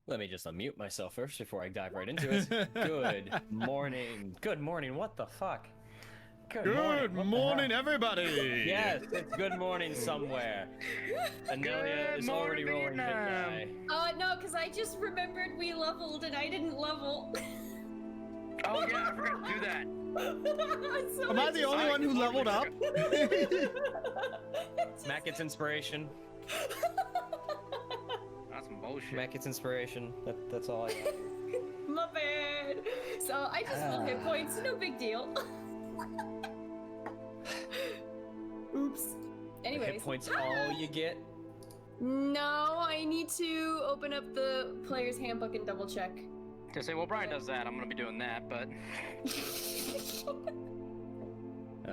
Let me just unmute myself first before I dive right into it. Good morning. Good morning. What the fuck? Good morning, everybody. Yes, it's good morning somewhere. Enelya is already rolling hit die. No, because I just remembered we leveled and I didn't level. Oh yeah, I forgot to do that. So Am I the only one who leveled up? Matt gets inspiration. That's some bullshit. Matt gets inspiration. That's all I got. My bad. So I just rolled hit points, no big deal. Oops. Anyways. Hit points all you get? No, I need to open up the player's handbook and double check. To say, well, Brian does that. I'm gonna be doing that, but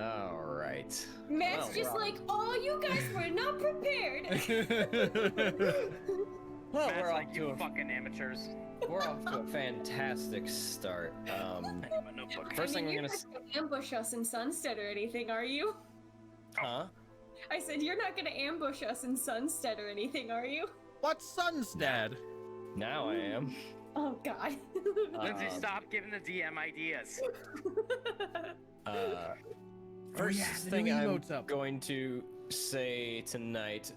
All right. Matt's just like, oh, you guys were not prepared. Well, Matt's we're like, off you to a fucking amateurs. we're off to a fantastic start. I need my notebook. First thing we're you're gonna not gonna ambush us in Sunstead or anything, are you? Huh? I said you're not gonna ambush us in Sunstead or anything, are you? What's Sunstead? Now I am. Oh God. Lindsay, stop giving the DM ideas. First yeah, the thing new I'm emote's up. going to say tonight,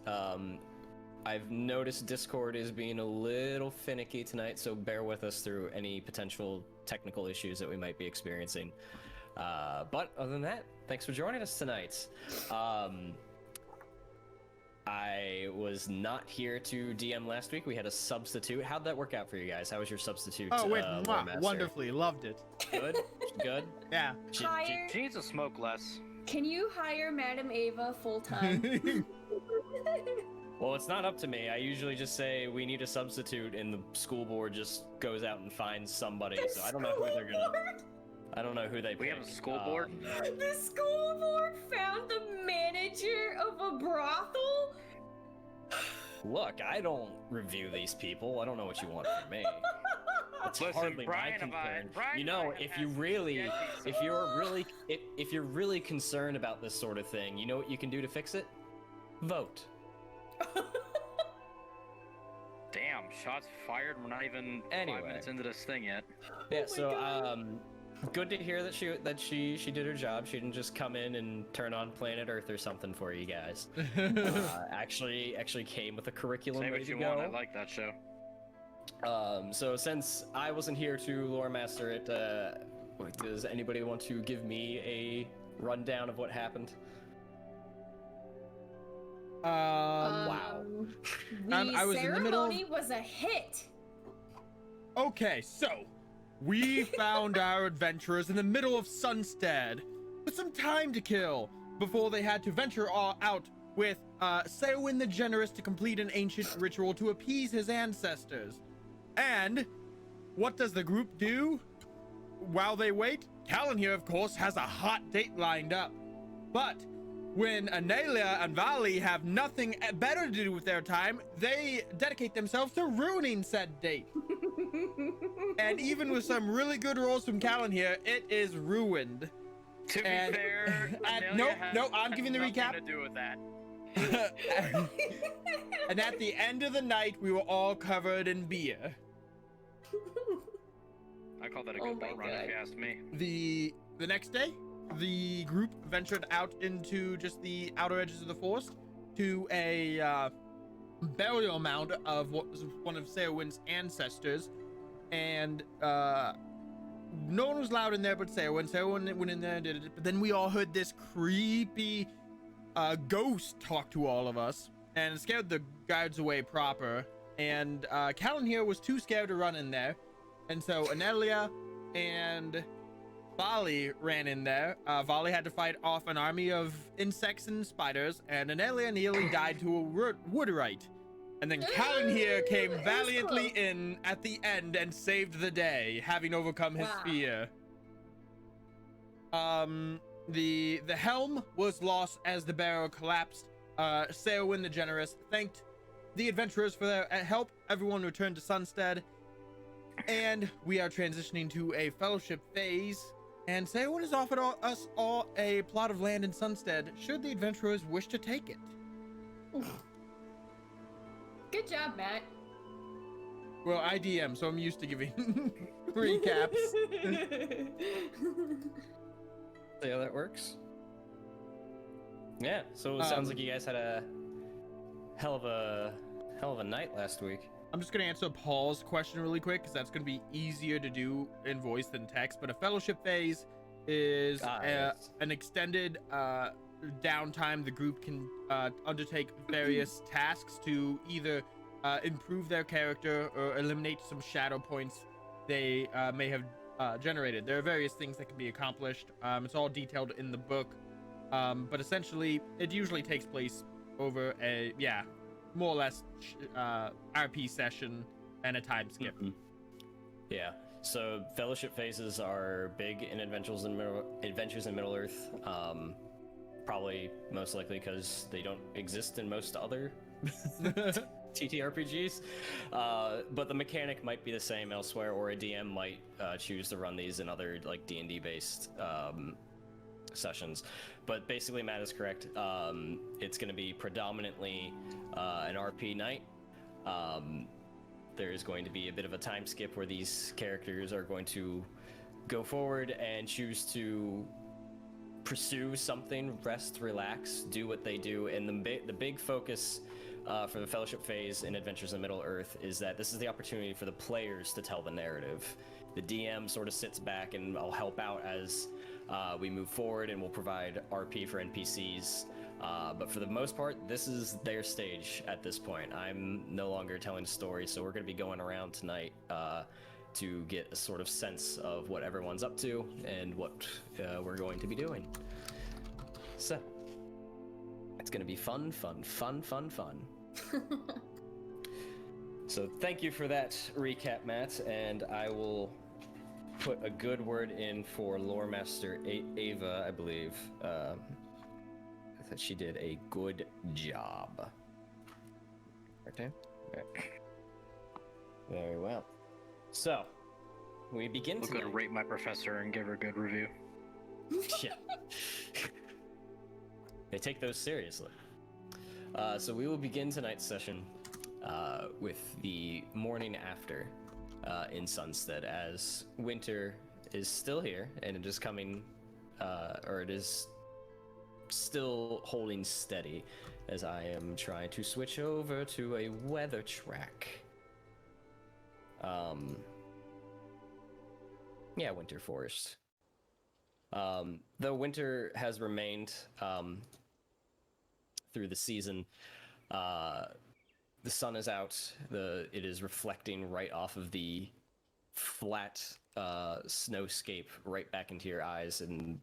I've noticed Discord is being a little finicky tonight, so bear with us through any potential technical issues that we might be experiencing. But other than that, thanks for joining us tonight. I was not here to DM last week. We had a substitute. How'd that work out for you guys? How was your substitute? Oh, wait, Lore Master? wonderfully. Loved it. Good? Good? Yeah. Hire. She needs to smoke less. Can you hire Madam Ava full time? Well, it's not up to me. I usually just say we need a substitute, and the school board just goes out and finds somebody. So I don't know who they're gonna. I don't know who they. We have a pick. school board? The school board found the manager of a brothel. Look, I don't review these people. I don't know what you want from me. It's Listen, hardly Brian my and I- concern. Brian You know, and I if have you had really, some if you're really concerned about this sort of thing, you know what you can do to fix it? Vote. Damn, shots fired. We're not even 5 minutes into this thing yet. Yeah. my So, God. good to hear that she did her job. She didn't just come in and turn on Planet Earth or something for you guys. Actually came with a curriculum Say ready what to you go. want. I like that show. So since I wasn't here to lore master it, does anybody want to give me a rundown of what happened? Wow. The I was in the middle of- ceremony was a hit. Okay, so we found our adventurers in the middle of Sunstead with some time to kill before they had to venture out with Ceawin the Generous to complete an ancient ritual to appease his ancestors. And what does the group do? While they wait, Calanhir, of course, has a hot date lined up. But when Enelya and Vali have nothing better to do with their time, they dedicate themselves to ruining said date. And even with some really good rolls from Calanhir, it is ruined. To be And- fair, and Enelya nope, has- nope, I'm has giving the nothing recap. to do with that. And at the end of the night, we were all covered in beer. I call that a Oh good bar my run, if God. you ask me. The next day, the group ventured out into just the outer edges of the forest to a burial mound of what was one of Ceawin's ancestors, and no one was allowed in there but Ceawin. Ceawin went in there and did it, but then we all heard this creepy ghost talk to all of us, and it scared the guards away proper, and Calanhir was too scared to run in there, and so Enelya and Vali ran in there. Vali had to fight off an army of insects and spiders, and Enelya nearly died to a Wood-Wight. And then Calanhir came It was valiantly close. in at the end and saved the day, having overcome his Wow. fear. The helm was lost as the barrow collapsed. Ceawin the Generous thanked the adventurers for their help. Everyone returned to Sunstead, and we are transitioning to a fellowship phase. And Ceawin has offered us all a plot of land in Sunstead, should the adventurers wish to take it. Good job, Matt. Well, I DM, so I'm used to giving recaps. See how that works? Yeah, so it sounds like you guys had a hell of a night last week. I'm just gonna answer Paul's question really quick because that's gonna be easier to do in voice than text. But a fellowship phase is an extended downtime. The group can undertake various tasks to either improve their character or eliminate some shadow points they may have generated. There are various things that can be accomplished. It's all detailed in the book, but essentially it usually takes place over a more or less RP session and a time skip. Mm-hmm. Yeah, so fellowship phases are big in Adventures in Middle Earth. Probably most likely because they don't exist in most other ttrpgs, but the mechanic might be the same elsewhere, or a DM might choose to run these in other like D&D based sessions. But basically Matt is correct. It's going to be predominantly an RP night. There's going to be a bit of a time skip where these characters are going to go forward and choose to pursue something, rest, relax, do what they do. And the big focus for the fellowship phase in Adventures in Middle Earth is that this is the opportunity for the players to tell the narrative. The DM sort of sits back and I'll help out as we move forward, and we'll provide RP for NPCs. But for the most part, this is their stage at this point. I'm no longer telling a story, so we're going to be going around tonight to get a sort of sense of what everyone's up to and what we're going to be doing. So, it's going to be fun. So thank you for that recap, Matt, and I will put a good word in for Lore Master Ava, I believe. I thought she did a good job. Okay. Very well. So, we begin I'm tonight. gonna rate my professor and give her a good review. Yeah. They take those seriously. So we will begin tonight's session with the morning after in Sunstead, as winter is still here and it is coming, or it is still holding steady as I am trying to switch over to a weather track. Yeah, Winter Forest. Though winter has remained through the season, the sun is out. It is reflecting right off of the flat snowscape right back into your eyes, and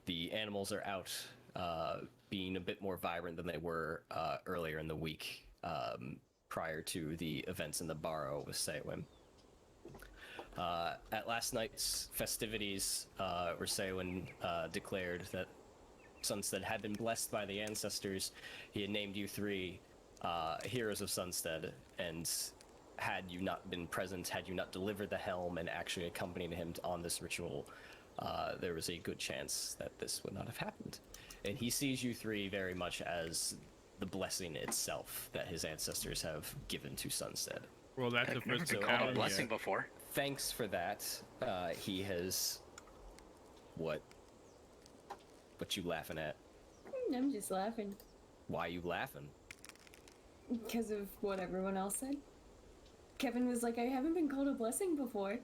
the animals are out, being a bit more vibrant than they were earlier in the week, prior to the events in the Barrow with Ceawin. At last night's festivities, where Ceawin declared that Sunstead had been blessed by the ancestors, he had named you three heroes of Sunstead, and had you not been present, had you not delivered the helm and actually accompanied him on this ritual, there was a good chance that this would not have happened. And he sees you three very much as the blessing itself that his ancestors have given to Sunstead. Well, that's the I've never first been called a blessing before. Thanks for that. He has... What you laughing at? I'm just laughing. Why you laughing? Because of what everyone else said. Kevin was like, I haven't been called a blessing before.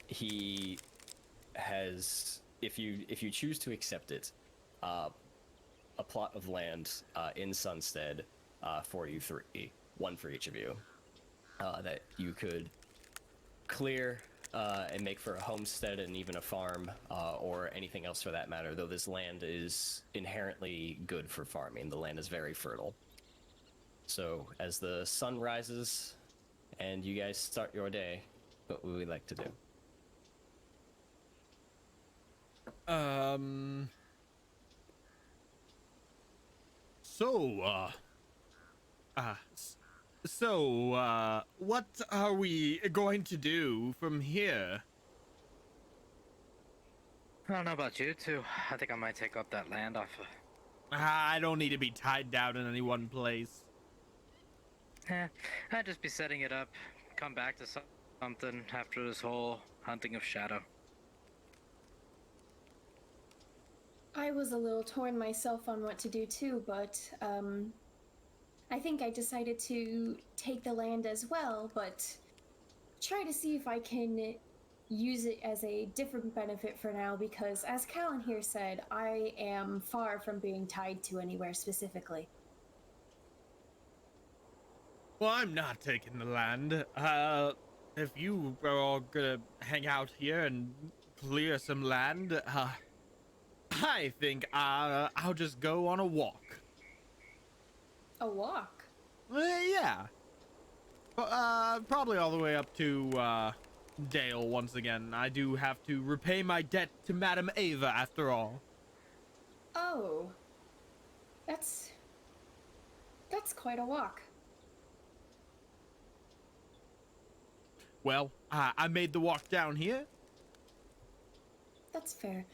He has, if you choose to accept it, a plot of land in Sunstead for you three, one for each of you, that you could clear and make for a homestead and even a farm, or anything else for that matter, though this land is inherently good for farming. The land is very fertile. So as the sun rises and you guys start your day, what would we like to do? What are we going to do from here? I don't know about you two. I think I might take up that land off of... I don't need to be tied down in any one place. I'd just be setting it up, come back to something after this whole hunting of Shadow. I was a little torn myself on what to do too, but I think I decided to take the land as well, but try to see if I can use it as a different benefit for now, because as Calanhir said, I am far from being tied to anywhere specifically. Well, I'm not taking the land. If you are all gonna hang out here and clear some land, I think I'll just go on a walk. A walk? Yeah. Probably all the way up to, Dale once again. I do have to repay my debt to Madame Ava after all. Oh. That's quite a walk. Well, I made the walk down here. That's fair.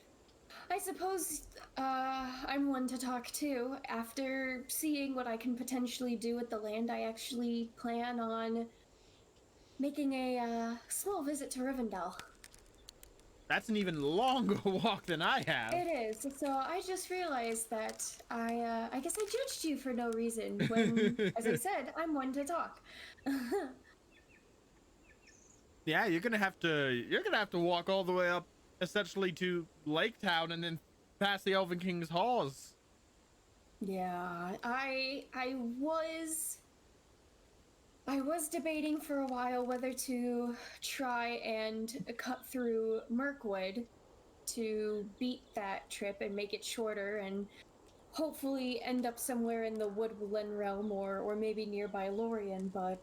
I suppose I'm one to talk to. After seeing what I can potentially do with the land, I actually plan on making a small visit to Rivendell. That's an even longer walk than I have. It is. So I just realized that I guess I judged you for no reason when, as I said, I'm one to talk. Yeah, you're gonna have to walk all the way up, essentially to Lake Town, and then past the Elven King's halls. Yeah, I was debating for a while whether to try and cut through Mirkwood to beat that trip and make it shorter and hopefully end up somewhere in the Woodland realm or maybe nearby Lorien, but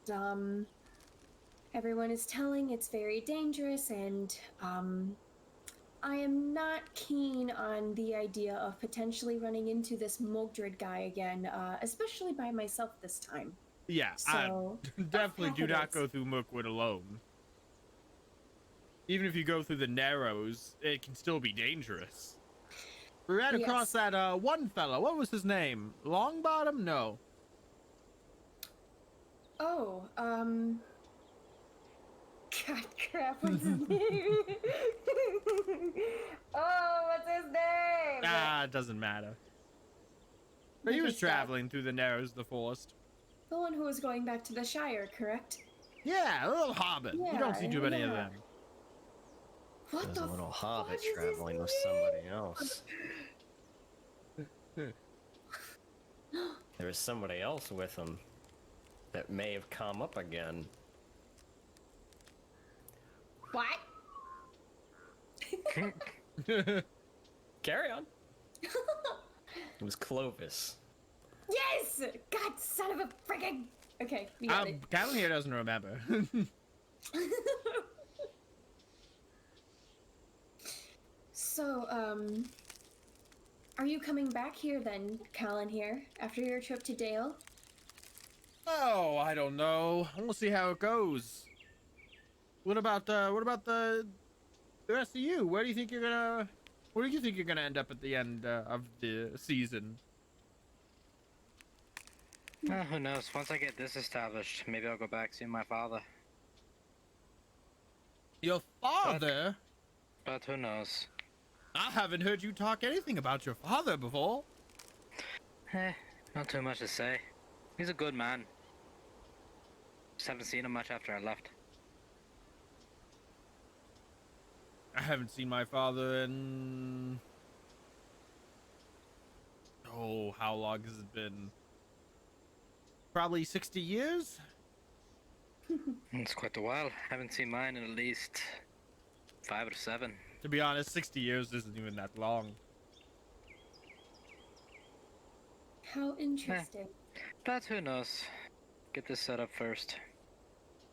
everyone is telling it's very dangerous, and I am not keen on the idea of potentially running into this Mogdred guy again, especially by myself this time. Yeah, So, I definitely do not go through Mirkwood alone. Even if you go through the Narrows, it can still be dangerous. We ran across that one fella. What was his name? Longbottom? No. Oh, God crap, what's his name? Oh, what's his name? It doesn't matter. But he was traveling through the Narrows of the Forest. The one who was going back to the Shire, correct? Yeah, a little hobbit. You don't see too many of them. What There's a little hobbit traveling with somebody else. There was somebody else with him that may have come up again. What? Carry on. It was Clovis. Yes! God, son of a friggin'... Okay, we got it. Calanhir doesn't remember. So, are you coming back here then, Calanhir, after your trip to Dale? Oh, I don't know. We'll see how it goes. What about the rest of you? Where do you think you're gonna end up at the end of the season? Who knows? Once I get this established, maybe I'll go back see my father. Your father? But who knows? I haven't heard you talk anything about your father before. Not too much to say. He's a good man. Just haven't seen him much after I left. I haven't seen my father in... Oh, how long has it been? Probably 60 years? It's quite a while. Haven't seen mine in at least 5 or 7. To be honest, 60 years isn't even that long. How interesting. But who knows? Get this set up first.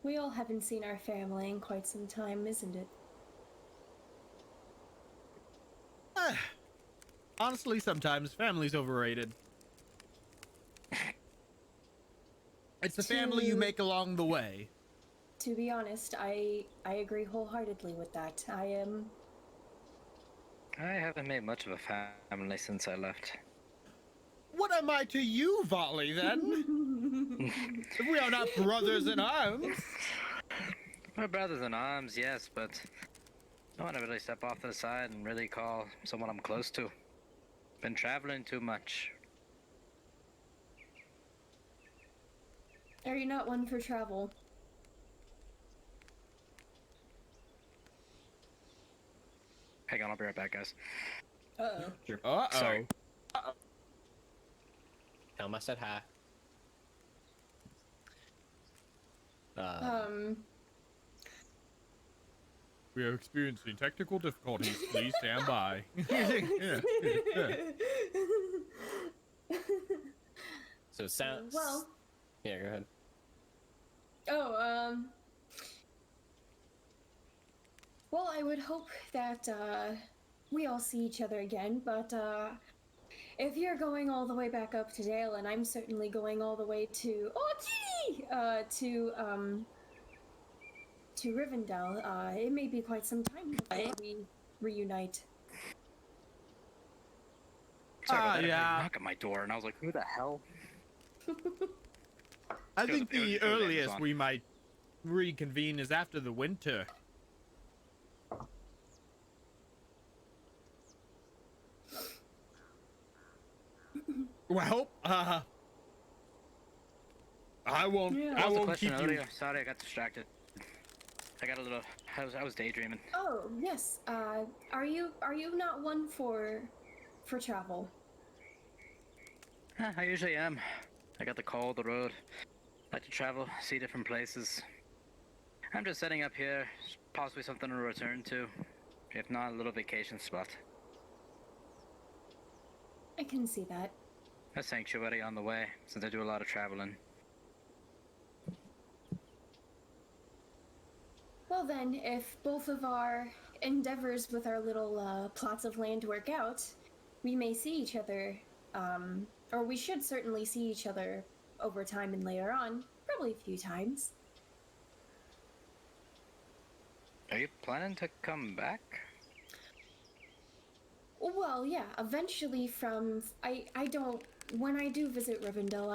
We all haven't seen our family in quite some time, isn't it? Honestly, sometimes family's overrated. It's the family you make along the way. To be honest, I agree wholeheartedly with that. I haven't made much of a family since I left. What am I to you, Vali, then? If we are not brothers in arms. We're brothers in arms, yes, but I want to really step off to the side and really call someone I'm close to. Been traveling too much. Are you not one for travel? Hang on, I'll be right back, guys. Uh-oh. Sure. Uh-oh. Sorry. Elma said hi. We are experiencing technical difficulties. Please stand by. So sounds. Well. Yeah, go ahead. Oh, well, I would hope that, we all see each other again, but, if you're going all the way back up to Dale, and I'm certainly going all the way to, to Rivendell, it may be quite some time before we reunite. Sorry about that. yeah. Knock at my door, and I was like, who the hell? I It think was the Amazon. earliest we might reconvene is after the winter. Well, I won't. Yeah. I What's the won't question keep you. earlier? Sorry, I got distracted. I got a little. I was daydreaming. Oh, yes, are you not one for travel? I usually am. I got the call, the road. Like to travel, see different places. I'm just setting up here, possibly something to return to. If not, a little vacation spot. I can see that. A sanctuary on the way, since I do a lot of traveling. Well then, if both of our endeavors with our little plots of land work out, we may see each other, or we should certainly see each other over time and later on, probably a few times. Are you planning to come back? Well, yeah, eventually I don't, when I do visit Rivendell,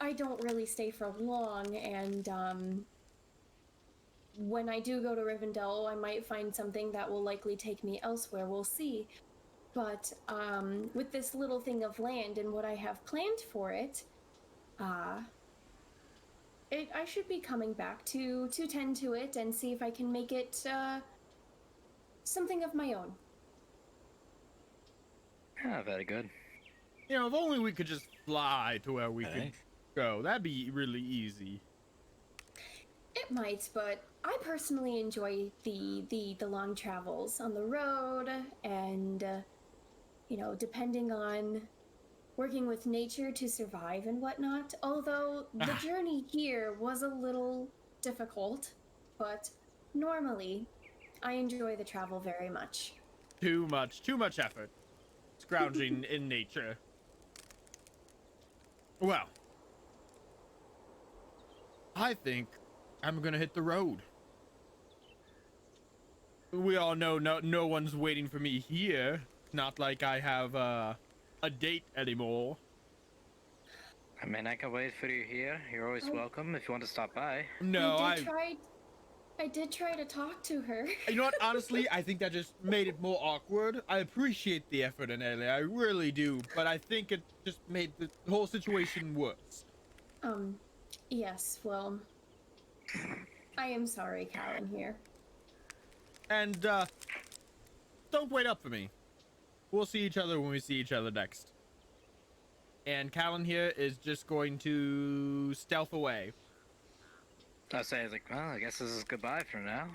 I don't really stay for long, and, when I do go to Rivendell, I might find something that will likely take me elsewhere, we'll see. But, with this little thing of land and what I have planned for it, I should be coming back to tend to it and see if I can make it, something of my own. Ah, very good. You know, if only we could just fly to where we could Hey. go. That'd be really easy. It might, but I personally enjoy the long travels on the road and, you know, depending on working with nature to survive and whatnot. Although the journey here was a little difficult, but normally I enjoy the travel very much. Too much effort. Scrounging in nature. Well, I think I'm gonna hit the road. We all know no one's waiting for me here. Not like I have a date anymore. I mean, I can wait for you here. You're always welcome if you want to stop by. No, I did try to talk to her. You know what? Honestly, I think that just made it more awkward. I appreciate the effort, Enelya. I really do. But I think it just made the whole situation worse. Yes, well, I am sorry, Calanhir. And, don't wait up for me. We'll see each other when we see each other next. And Calanhir is just going to stealth away. I was like, well, I guess this is goodbye for now.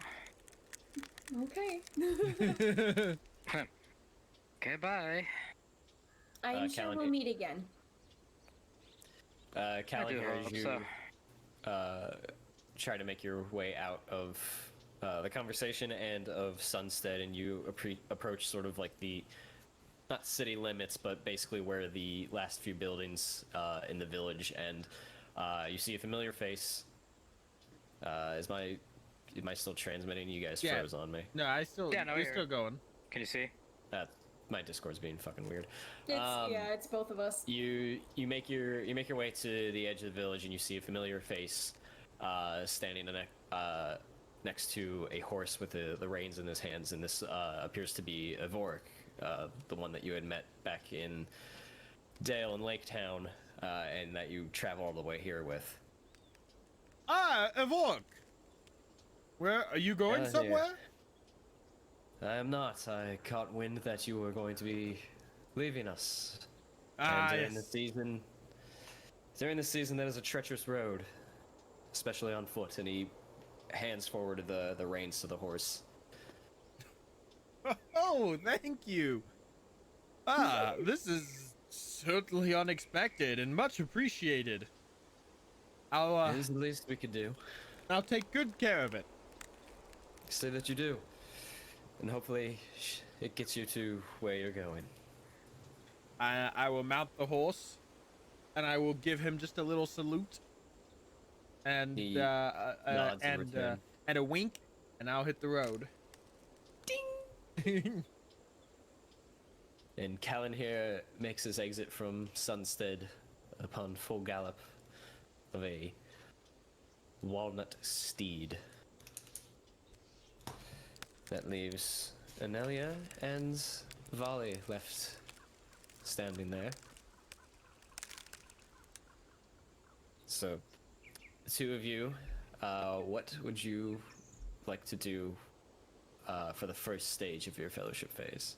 Okay. Okay, bye. I am sure we'll Calanhir. meet again. Calanhir, as hope you so. try to make your way out of the conversation and of Sunstead, and you approach sort of like the, not city limits, but basically where the last few buildings in the village, and you see a familiar face. Am I still transmitting? You guys Yeah. froze on me. No, Yeah, no, you're you're- still going. Can you see? My Discord's being fucking weird. It's both of us. You make your way to the edge of the village, and you see a familiar face standing next to a horse with the reins in his hands, and this appears to be Evorik, the one that you had met back in Dale and Lake Town, and that you travel all the way here with. Ah, Evorik! Where are you going somewhere? I am not. I caught wind that you were going to be leaving us. Ah, and during yes. the season, that is a treacherous road, especially on foot. And he hands forward the reins to the horse. Oh, thank you. Ah, this is certainly unexpected and much appreciated. It is the least we could do. I'll take good care of it. Say that you do. And hopefully it gets you to where you're going. I will mount the horse, and I will give him just a little salute, and He nods in return. and a wink, and I'll hit the road. Ding. And Calanhir makes his exit from Sunstead upon full gallop of a walnut steed. That leaves Enelya and Vali left standing there. So, the two of you, what would you like to do for the first stage of your fellowship phase?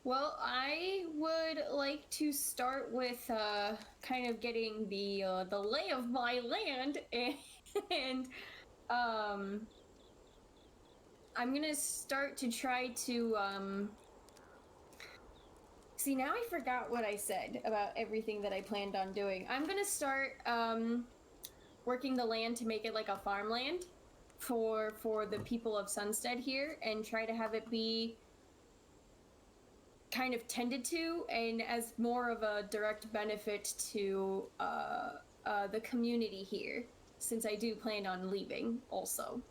Well, I would like to start with kind of getting the lay of my land, and I'm gonna start to try to see, now I forgot what I said about everything that I planned on doing. I'm gonna start working the land to make it like a farmland for the people of Sunstead here, and try to have it be kind of tended to and as more of a direct benefit to the community here, since I do plan on leaving also.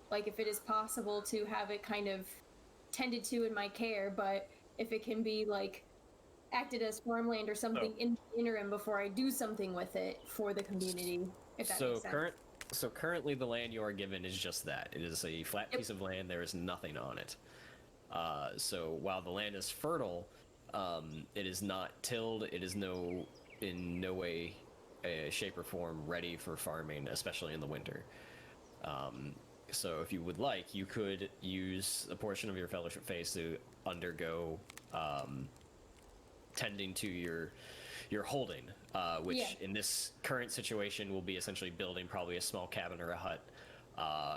Like, if it is possible to have it kind of tended to in my care, but if it can be like acted as farmland or something in the interim before I do something with it for the community, if that makes sense. So currently the land you are given is just that. It is a flat piece of land. There is nothing on it. So while the land is fertile, it is not tilled. It is in no way, shape or form ready for farming, especially in the winter. So if you would like, you could use a portion of your fellowship phase to undergo tending to your holding, which in this current situation will be essentially building probably a small cabin or a hut.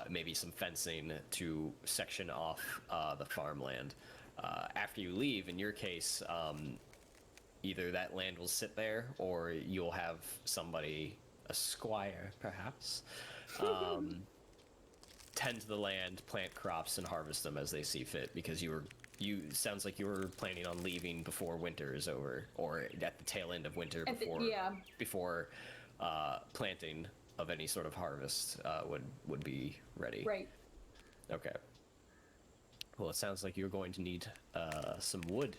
Maybe some fencing to section off the farmland. After you leave, in your case, either that land will sit there, or you'll have somebody, a squire perhaps, tend to the land, plant crops, and harvest them as they see fit. Because sounds like you were planning on leaving before winter is over, or at the tail end of winter before planting of any sort of harvest would be ready. Right. Okay. Well, it sounds like you're going to need some wood.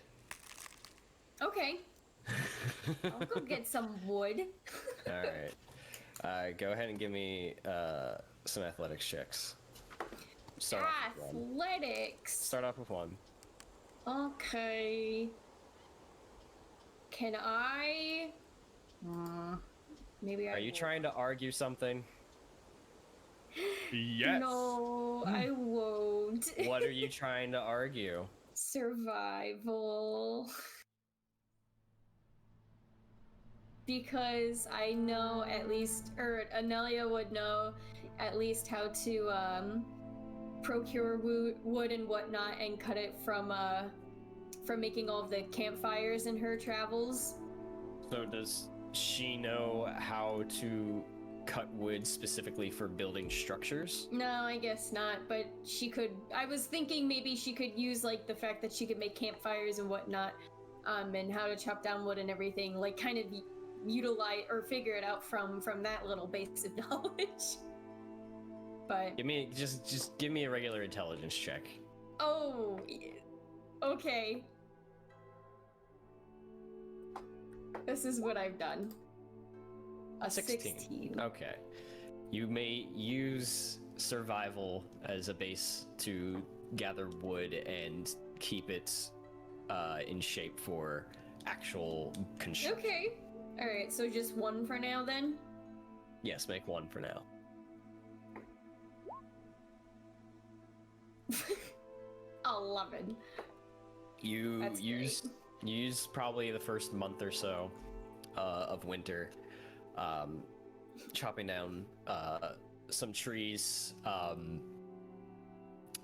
Okay. I'll go get some wood. All right. Go ahead and give me some athletics checks. Athletics. Start off with one. Okay. Can I? Maybe I. Are you trying to argue something? Yes. No, I won't. What are you trying to argue? Survival. Because I know at least, or Enelya would know at least how to procure wood and whatnot, and cut it from making all of the campfires in her travels. So does she know how to cut wood specifically for building structures? No, I guess not, but she could. I was thinking maybe she could use like the fact that she could make campfires and whatnot, and how to chop down wood and everything, like kind of utilize or figure it out from that little base of knowledge. but just give me a regular intelligence check. oh, okay. This is what I've done. A 16. Okay. You may use survival as a base to gather wood and keep it in shape for actual construction. Okay. All right. So just one for now, then. Yes, make one for now. 11. You That's use probably the first month or so of winter, chopping down some trees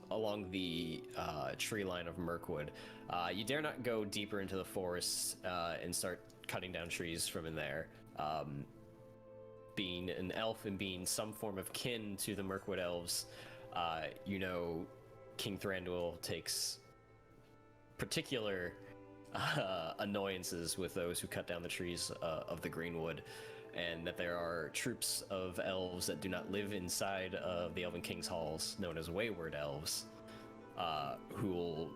along the tree line of Mirkwood. You dare not go deeper into the forest and start cutting down trees from in there. Being an elf and being some form of kin to the Mirkwood elves, you know King Thranduil takes particular annoyances with those who cut down the trees of the Greenwood, and that there are troops of elves that do not live inside of the Elven King's halls, known as Wayward Elves, who will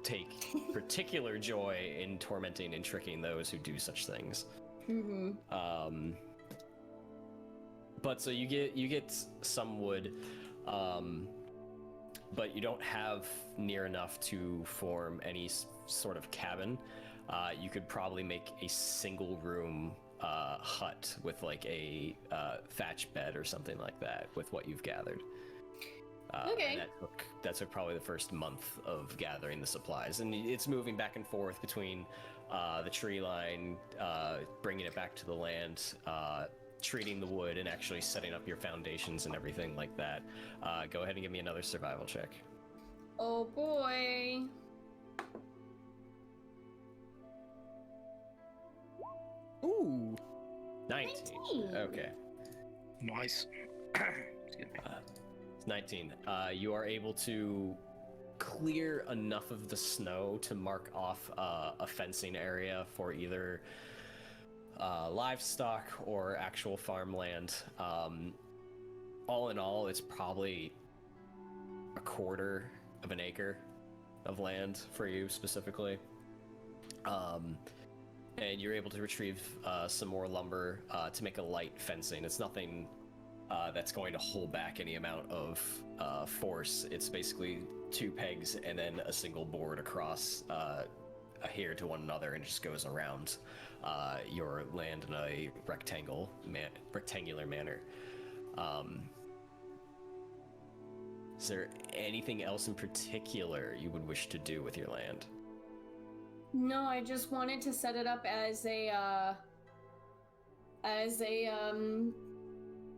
take particular joy in tormenting and tricking those who do such things. Mm-hmm. But so you get some wood, but you don't have near enough to form any sort of cabin. You could probably make a single room hut with like a thatch bed or something like that with what you've gathered. Okay. And that took probably the first month of gathering the supplies, and it's moving back and forth between the tree line, bringing it back to the land, treating the wood, and actually setting up your foundations and everything like that. Go ahead and give me another survival check. Oh boy. Ooh. 19. Okay. Nice. Excuse me. It's 19. You are able to clear enough of the snow to mark off a fencing area for either livestock or actual farmland. All in all, it's probably a quarter of an acre of land for you specifically. And you're able to retrieve some more lumber to make a light fencing. It's nothing that's going to hold back any amount of force. It's basically 2 pegs and then a single board across here to one another, and it just goes around your land in a rectangular manner. Is there anything else in particular you would wish to do with your land? No, I just wanted to set it up as a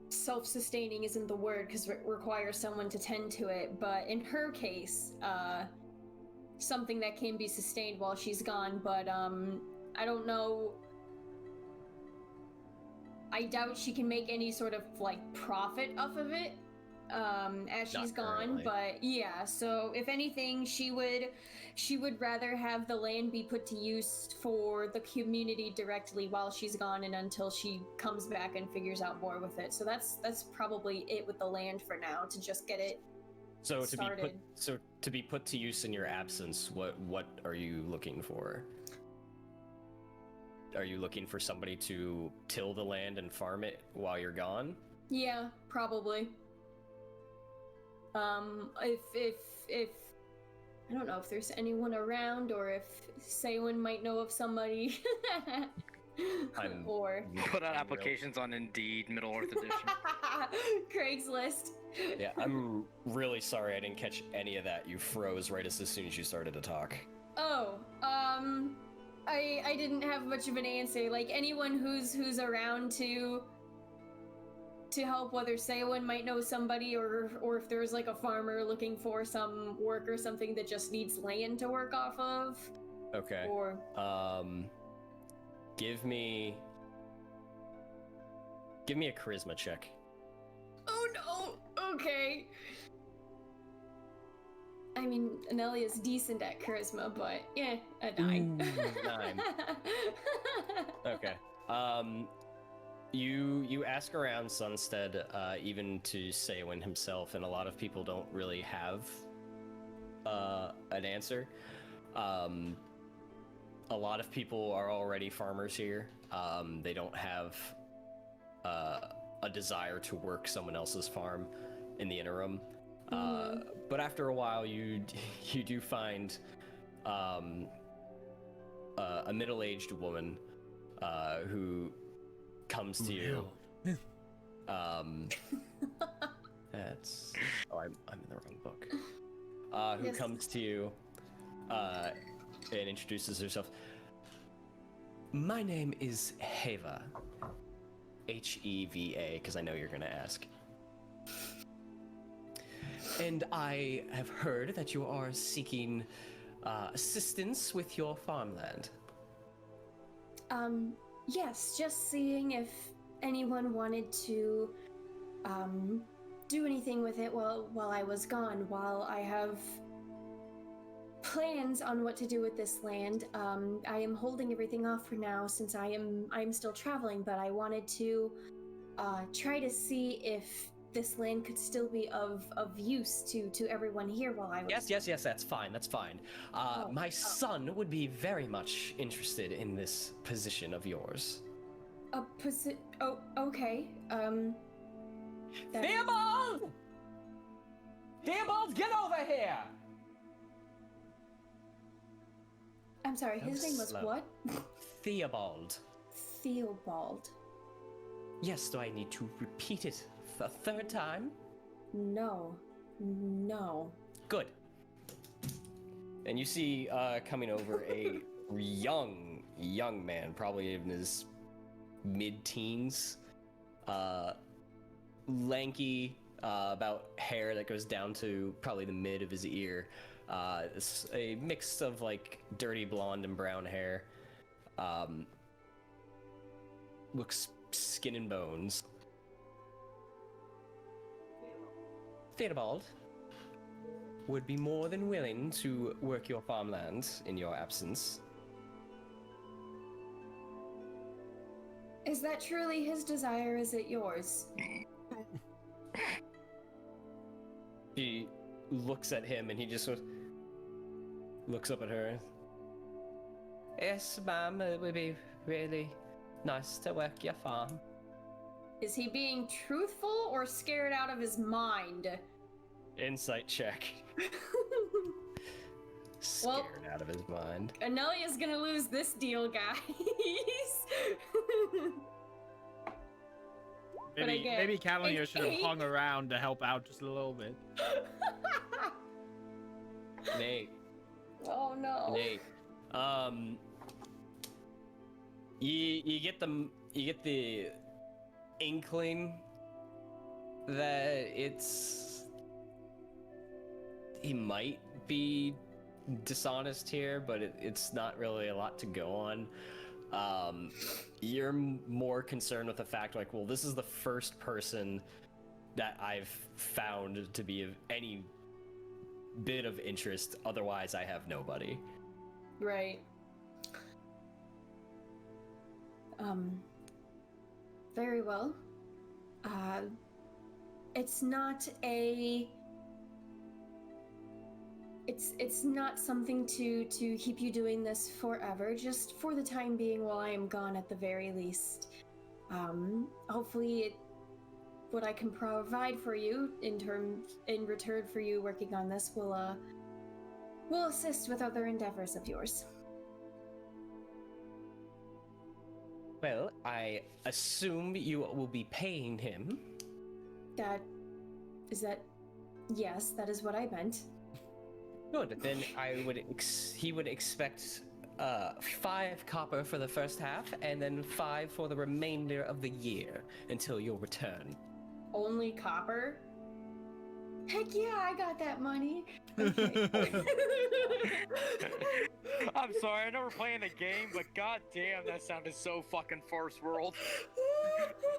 self-sustaining isn't the word because it requires someone to tend to it, but in her case, something that can be sustained while she's gone, but I don't know. I doubt she can make any sort of like profit off of it as she's gone, but yeah, so if anything, she would rather have the land be put to use for the community directly while she's gone and until she comes back and figures out more with it. So that's probably it with the land for now, to just get it started. To be put to use in your absence, what are you looking for? Are you looking for somebody to till the land and farm it while you're gone? Yeah, probably. If I don't know if there's anyone around, or if Ceawin might know of somebody. Or put out applications on Indeed, Middle Earth Edition. Craigslist. Yeah, I'm really sorry I didn't catch any of that. You froze right as soon as you started to talk. Oh, I didn't have much of an answer. Like anyone who's around to help, whether Ceawin might know somebody, or if there's like a farmer looking for some work or something that just needs land to work off of. Okay. Or give me a charisma check. Oh no. Okay. I mean, Enelya's decent at charisma, but yeah, a 9. 9. Okay. You ask around Sunstead, even to Ceawin himself, and a lot of people don't really have an answer. A lot of people are already farmers here. They don't have a desire to work someone else's farm in the interim. But after a while, you do find a middle-aged woman who comes to you. That's I'm in the wrong book. Who Yes. comes to you and introduces herself. My name is Heva. Heva, because I know you're gonna ask. And I have heard that you are seeking assistance with your farmland. Yes, just seeing if anyone wanted to do anything with it while I was gone. While I have plans on what to do with this land, I am holding everything off for now since I'm still traveling, but I wanted to try to see if this land could still be of use to everyone here while I was... Yes, that's fine, my son would be very much interested in this position of yours. Oh, okay. Theobald! Theobald, get over here! I'm sorry, his name was slow. what? Theobald. Theobald. Yes, do I need to repeat it a third time? No. Good. And you see coming over a young man, probably in his mid-teens, lanky, about hair that goes down to probably the mid of his ear. It's a mix of like dirty blonde and brown hair. Looks skin and bones. Theobald would be more than willing to work your farmland in your absence. Is that truly his desire? Is it yours? She looks at him and he just sort of looks up at her. Yes, ma'am, it would be really nice to work your farm. Is he being truthful or scared out of his mind? Insight check. Well, Scared out of his mind. Enelya's gonna lose this deal, guys. But again, Maybe Calanhir should have 8. hung around to help out just a little bit. Nate. Oh no. Nate. You get the inkling that he might be dishonest here, but it's not really a lot to go on. You're more concerned with the fact, like, well, this is the first person that I've found to be of any bit of interest. Otherwise, I have nobody. Right. Very well. It's not a... It's not something to keep you doing this forever, just for the time being while I am gone at the very least. Hopefully what I can provide for you in return for you working on this will assist with other endeavors of yours. Well, I assume you will be paying him. Yes, that is what I meant. Good. Then he would expect 5 copper for the first half, and then 5 for the remainder of the year until your return. Only copper? Heck yeah, I got that money. Okay. I'm sorry, I know we're playing a game, but goddamn, that sounded so fucking first world.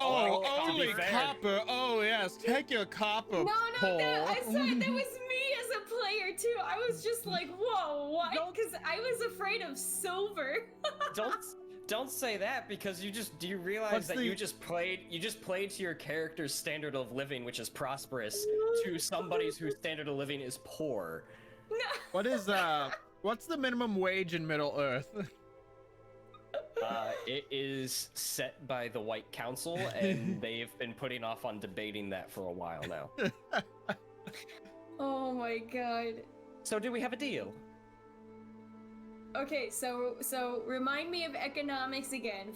Oh, to be only fair. copper. Oh yes, take your copper. No, Paul. I said that was me as a player too. I was just like, whoa, what? Because I was afraid of silver. don't say that because do you realize What's that the- you just played to your character's standard of living, which is prosperous, to somebody's whose standard of living is poor. What is what's the minimum wage in Middle Earth? It is set by the White Council, and they've been putting off on debating that for a while now. Oh my god. So do we have a deal? Okay, so remind me of economics again.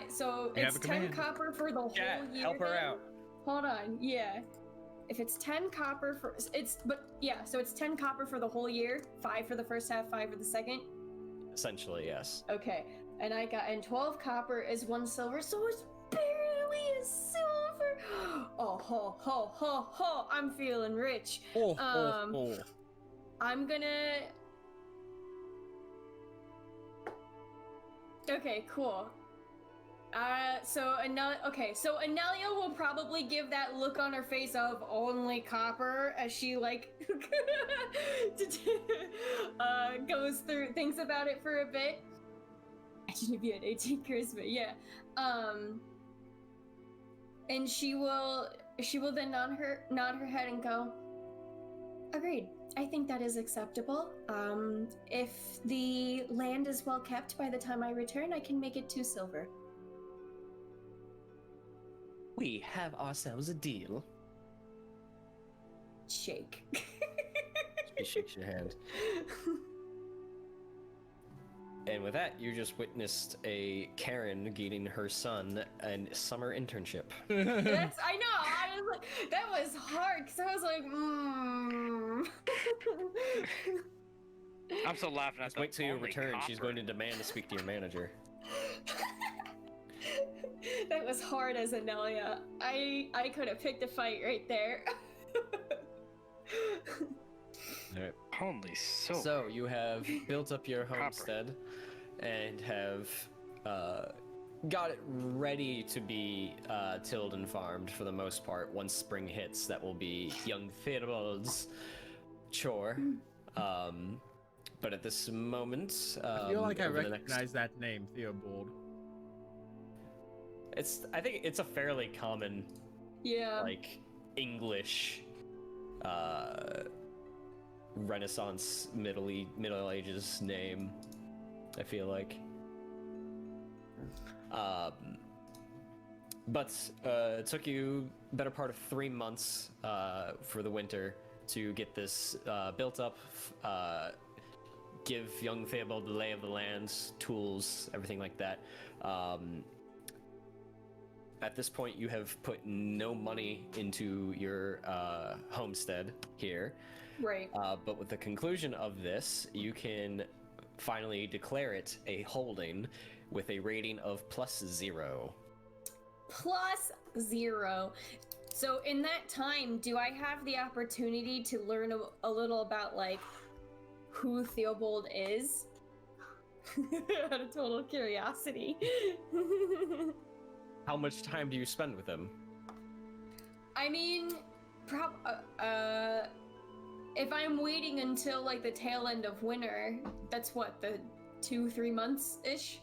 So We have it's a 10 command. copper for the whole Yeah, year. help her then? out. Hold on, yeah. If it's 10 copper for so it's 10 copper for the whole year, 5 for the first half, 5 for the second. Essentially, yes. Okay, and 12 copper is 1 silver, so it's barely a silver. Oh, ho, I'm feeling rich. Oh. I'm gonna. Okay, cool. So Enelya will probably give that look on her face of only copper as she goes through, thinks about it for a bit. Imagine if you had 18 charisma, yeah. And she will then nod her head and go, agreed. I think that is acceptable. If the land is well kept by the time I return, I can make it 2 silver. We have ourselves a deal. Shake. She shakes your hand. And with that, you just witnessed a Karen getting her son a summer internship. I know. I was like, that was hard because I was like, I'm still laughing at Just that. wait till you only return. copper. She's going to demand to speak to your manager. That was hard as Enelya. I could have picked a fight right there. All right. Holy silver. So you have built up your homestead and have got it ready to be tilled and farmed for the most part. Once spring hits, that will be young Theobald's chore. But at this moment, I feel like I over the recognize that name, Theobald. I think it's a fairly common, Yeah. like, English, Renaissance, Middle Ages name, I feel like. But it took you better part of 3 months for the winter to get this built up, give young Theobald the lay of the land, tools, everything like that. At this point, you have put no money into your homestead here. Right. But with the conclusion of this, you can finally declare it a holding with a rating of +0. +0. So in that time, do I have the opportunity to learn a little about, like, who Theobald is? Out of total curiosity. How much time do you spend with him? I mean, if I'm waiting until, like, the tail end of winter, that's what, the 2-3 months-ish?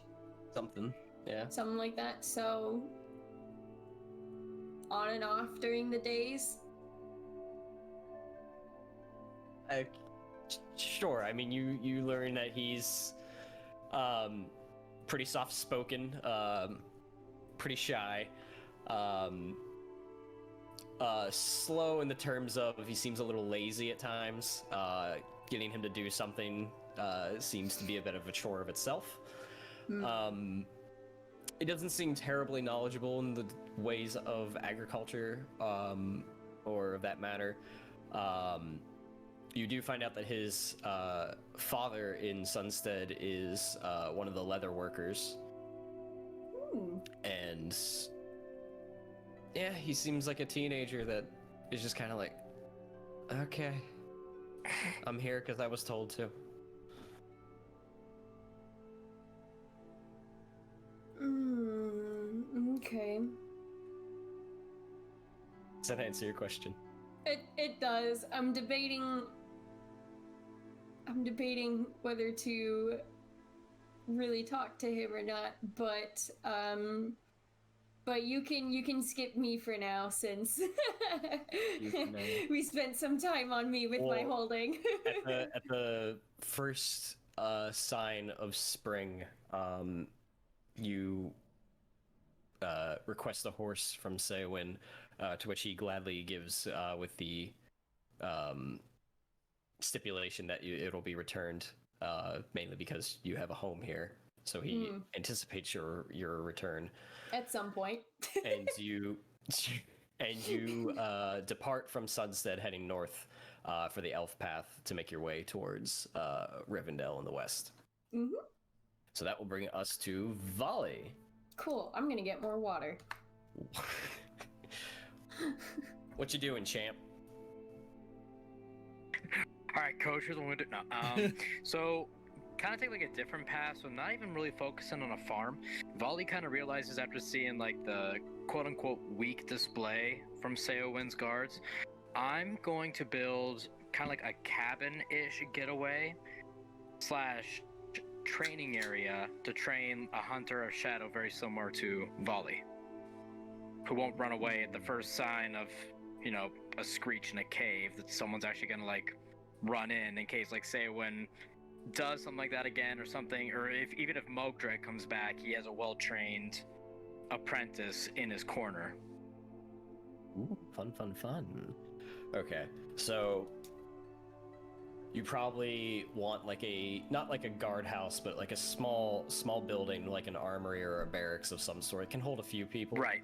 Something, yeah. Something like that, so on and off during the days. Sure. I mean, you learn that he's pretty soft-spoken, pretty shy, slow in the terms of he seems a little lazy at times. Getting him to do something seems to be a bit of a chore of itself. It doesn't seem terribly knowledgeable in the ways of agriculture, or of that matter. You do find out that his father in Sunstead is one of the leather workers. And yeah, he seems like a teenager that is just kind of like, okay, I'm here because I was told to. Okay. Does that answer your question? It does. I'm debating whether to really talk to him or not, but you can skip me for now since we spent some time on me with my holding. At the first sign of spring, you request a horse from Ceawin, to which he gladly gives, with the stipulation that it'll be returned, mainly because you have a home here. So he anticipates your return At some point. and you depart from Sunstead, heading north for the Elf Path to make your way towards Rivendell in the west. Mm-hmm. So that will bring us to Vali. Cool. I'm gonna get more water. What you doing, champ? All right, coach. Here's what we're gonna do. No, so kind of take like a different path. So not even really focusing on a farm. Vali kind of realizes after seeing like the quote-unquote weak display from Ceawin's guards, I'm going to build kind of like a cabin-ish getaway / training area to train a hunter of shadow very similar to Vali, who won't run away at the first sign of, you know, a screech in a cave that someone's actually gonna like run in case like Ceawin does something like that again or something, or even if Mogdred comes back, he has a well-trained apprentice in his corner. Ooh, fun. Okay, so you probably want like not like a guardhouse, but like a small building, like an armory or a barracks of some sort. It can hold a few people. Right.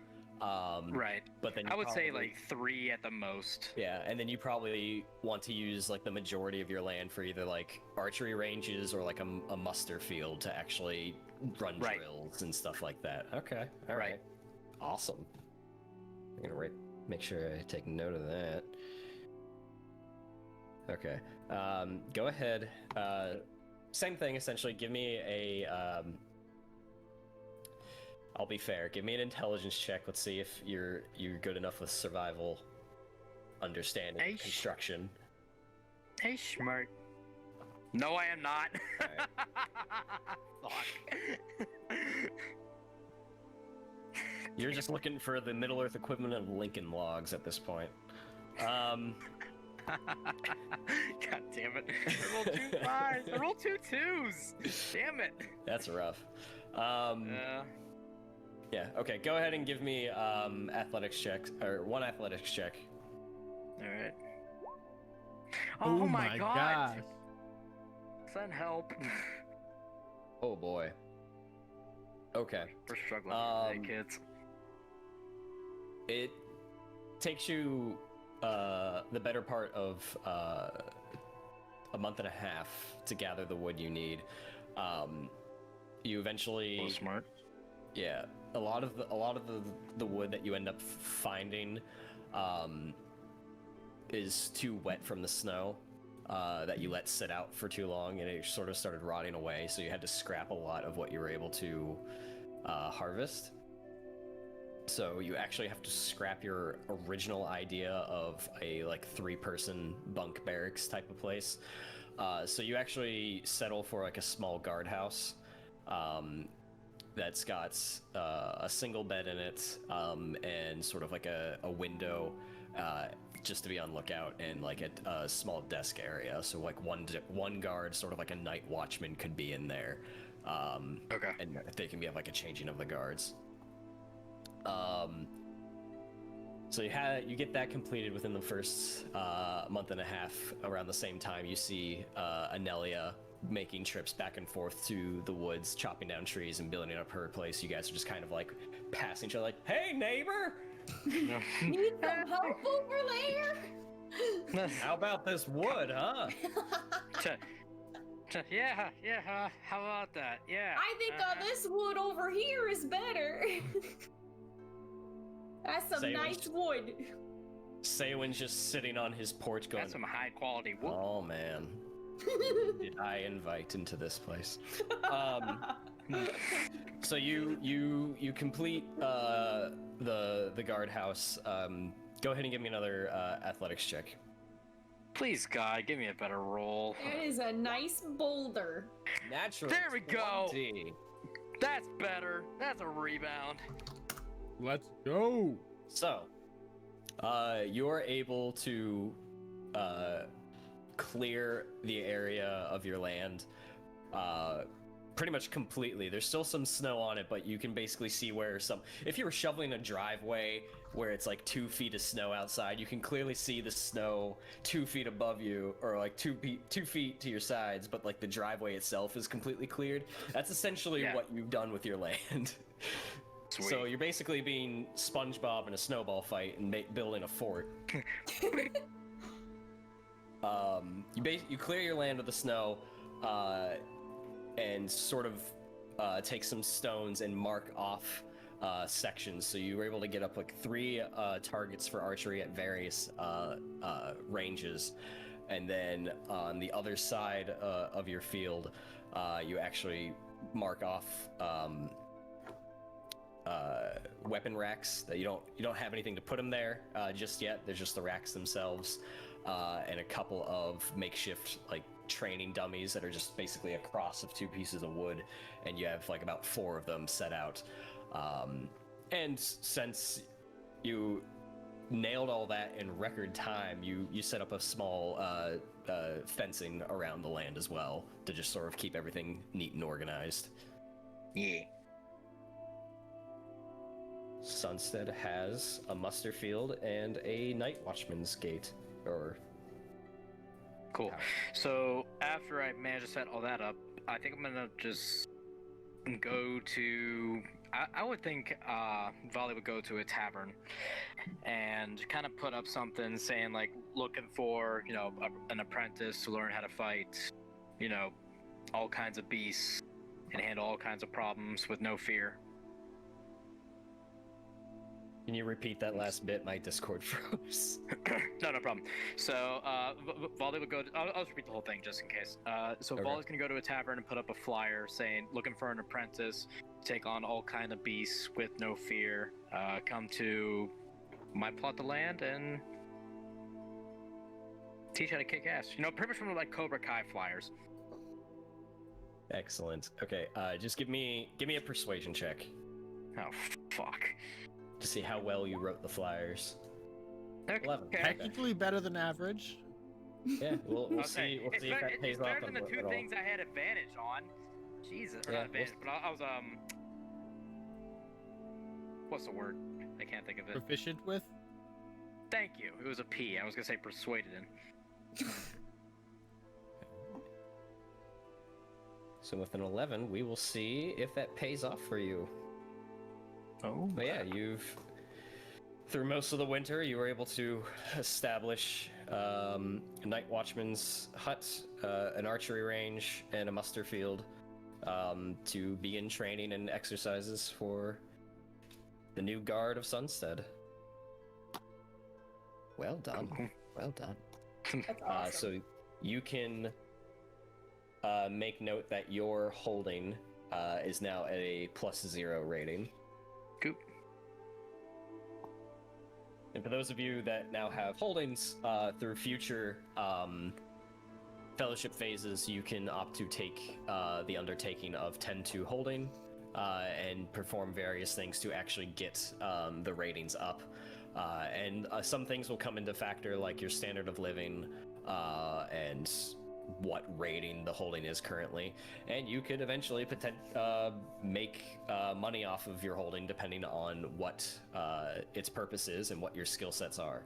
Right. But then I would say like 3 at the most. Yeah, and then you probably want to use like the majority of your land for either like archery ranges or like a muster field to actually run drills and stuff like that. Okay. All right. Awesome. I'm gonna make sure I take note of that. Okay. Go ahead. Same thing essentially. Give me a. I'll be fair. Give me an intelligence check. Let's see if you're good enough with survival, understanding, construction. Hey, smart. No, I am not. Fuck. You're just looking for the Middle Earth equivalent of Lincoln logs at this point. God damn it. I rolled 2 5s. I rolled 2 2s. Damn it. That's rough. Yeah, okay, go ahead and give me athletics check, or 1 athletics check. Alright. Oh my god! Send help. Oh boy. Okay. We're struggling today, kids. It takes you the better part of a month and a half to gather the wood you need. You eventually... So smart. Yeah, a lot of the wood that you end up finding is too wet from the snow that you let sit out for too long, and it sort of started rotting away. So you had to scrap a lot of what you were able to harvest. So you actually have to scrap your original idea of a like 3-person bunk barracks type of place. So you actually settle for like a small guardhouse. That's got a single bed in it, and sort of like a window just to be on lookout, and like a small desk area. So like one guard, sort of like a night watchman, could be in there. Okay. And they can have like a changing of the guards. So you get that completed within the first month and a half. Around the same time, you see Enelya making trips back and forth to the woods, chopping down trees and building up her place. You guys are just kind of like passing each other, like, "Hey, neighbor! Need some help over there? How about this wood, huh?" Yeah, how about that? Yeah. I think this wood over here is better. That's some nice wood. Ceawin's just sitting on his porch going, That's some high quality wood. "Oh man, did I invite into this place?" So you complete the guardhouse. Go ahead and give me another athletics check. Please, God, give me a better roll. It is a nice boulder. Natural. There we go. 20. That's better. That's a rebound. Let's go. So, you're able to clear the area of your land pretty much completely. There's still some snow on it, but you can basically see where if you were shoveling a driveway where it's like 2 feet of snow outside, you can clearly see the snow 2 feet above you, or like 2 feet to your sides, but like the driveway itself is completely cleared. That's essentially what you've done with your land. Sweet. So you're basically being SpongeBob in a snowball fight and building a fort. You clear your land of the snow, and sort of take some stones and mark off sections. So you were able to get up like 3 targets for archery at various ranges, and then on the other side of your field, you actually mark off weapon racks that you don't have anything to put them there just yet. There's just the racks themselves, and a couple of makeshift like training dummies that are just basically a cross of 2 pieces of wood, and you have like about 4 of them set out. And since you nailed all that in record time, you set up a small fencing around the land as well to just sort of keep everything neat and organized. Yeah. Sunstead has a muster field and a night watchman's gate, or Cool. So after I manage to set all that up, I think I'm gonna just go to. I would think Vali would go to a tavern and kind of put up something saying like looking for an apprentice to learn how to fight, all kinds of beasts and handle all kinds of problems with no fear. Can you repeat that last bit? My Discord froze. No problem. So, Vali would go to... I'll just repeat the whole thing just in case. So Okay. Vali's going to go to a tavern and put up a flyer saying, looking for an apprentice, take on all kind of beasts with no fear, come to my plot of land and teach how to kick ass. Pretty much from like Cobra Kai flyers. Excellent. Okay, just give me a persuasion check Oh, fuck. to see how well you wrote the flyers. 11. Okay. Technically better than average. Yeah, we'll Okay. see. We'll It's see if better, that pays it's off better than the at 2 all. things I had advantage on. Jesus, or Yeah, not advantage, but I was what's the word? I can't think of it. Proficient with. Thank you. It was a P. I was gonna say persuaded in. So with an 11, we will see if that pays off for you. Oh. But yeah, through most of the winter, you were able to establish a night watchman's hut, an archery range, and a muster field to begin training and exercises for the new guard of Sunstead. Well done. Well done. That's awesome. So you can make note that your holding is now at a +0 rating. Cool. And for those of you that now have holdings through future fellowship phases, you can opt to take the undertaking of 10-2 holding and perform various things to actually get the ratings up. And some things will come into factor, like your standard of living and what rating the holding is currently, and you could eventually make money off of your holding depending on what its purpose is and what your skill sets are.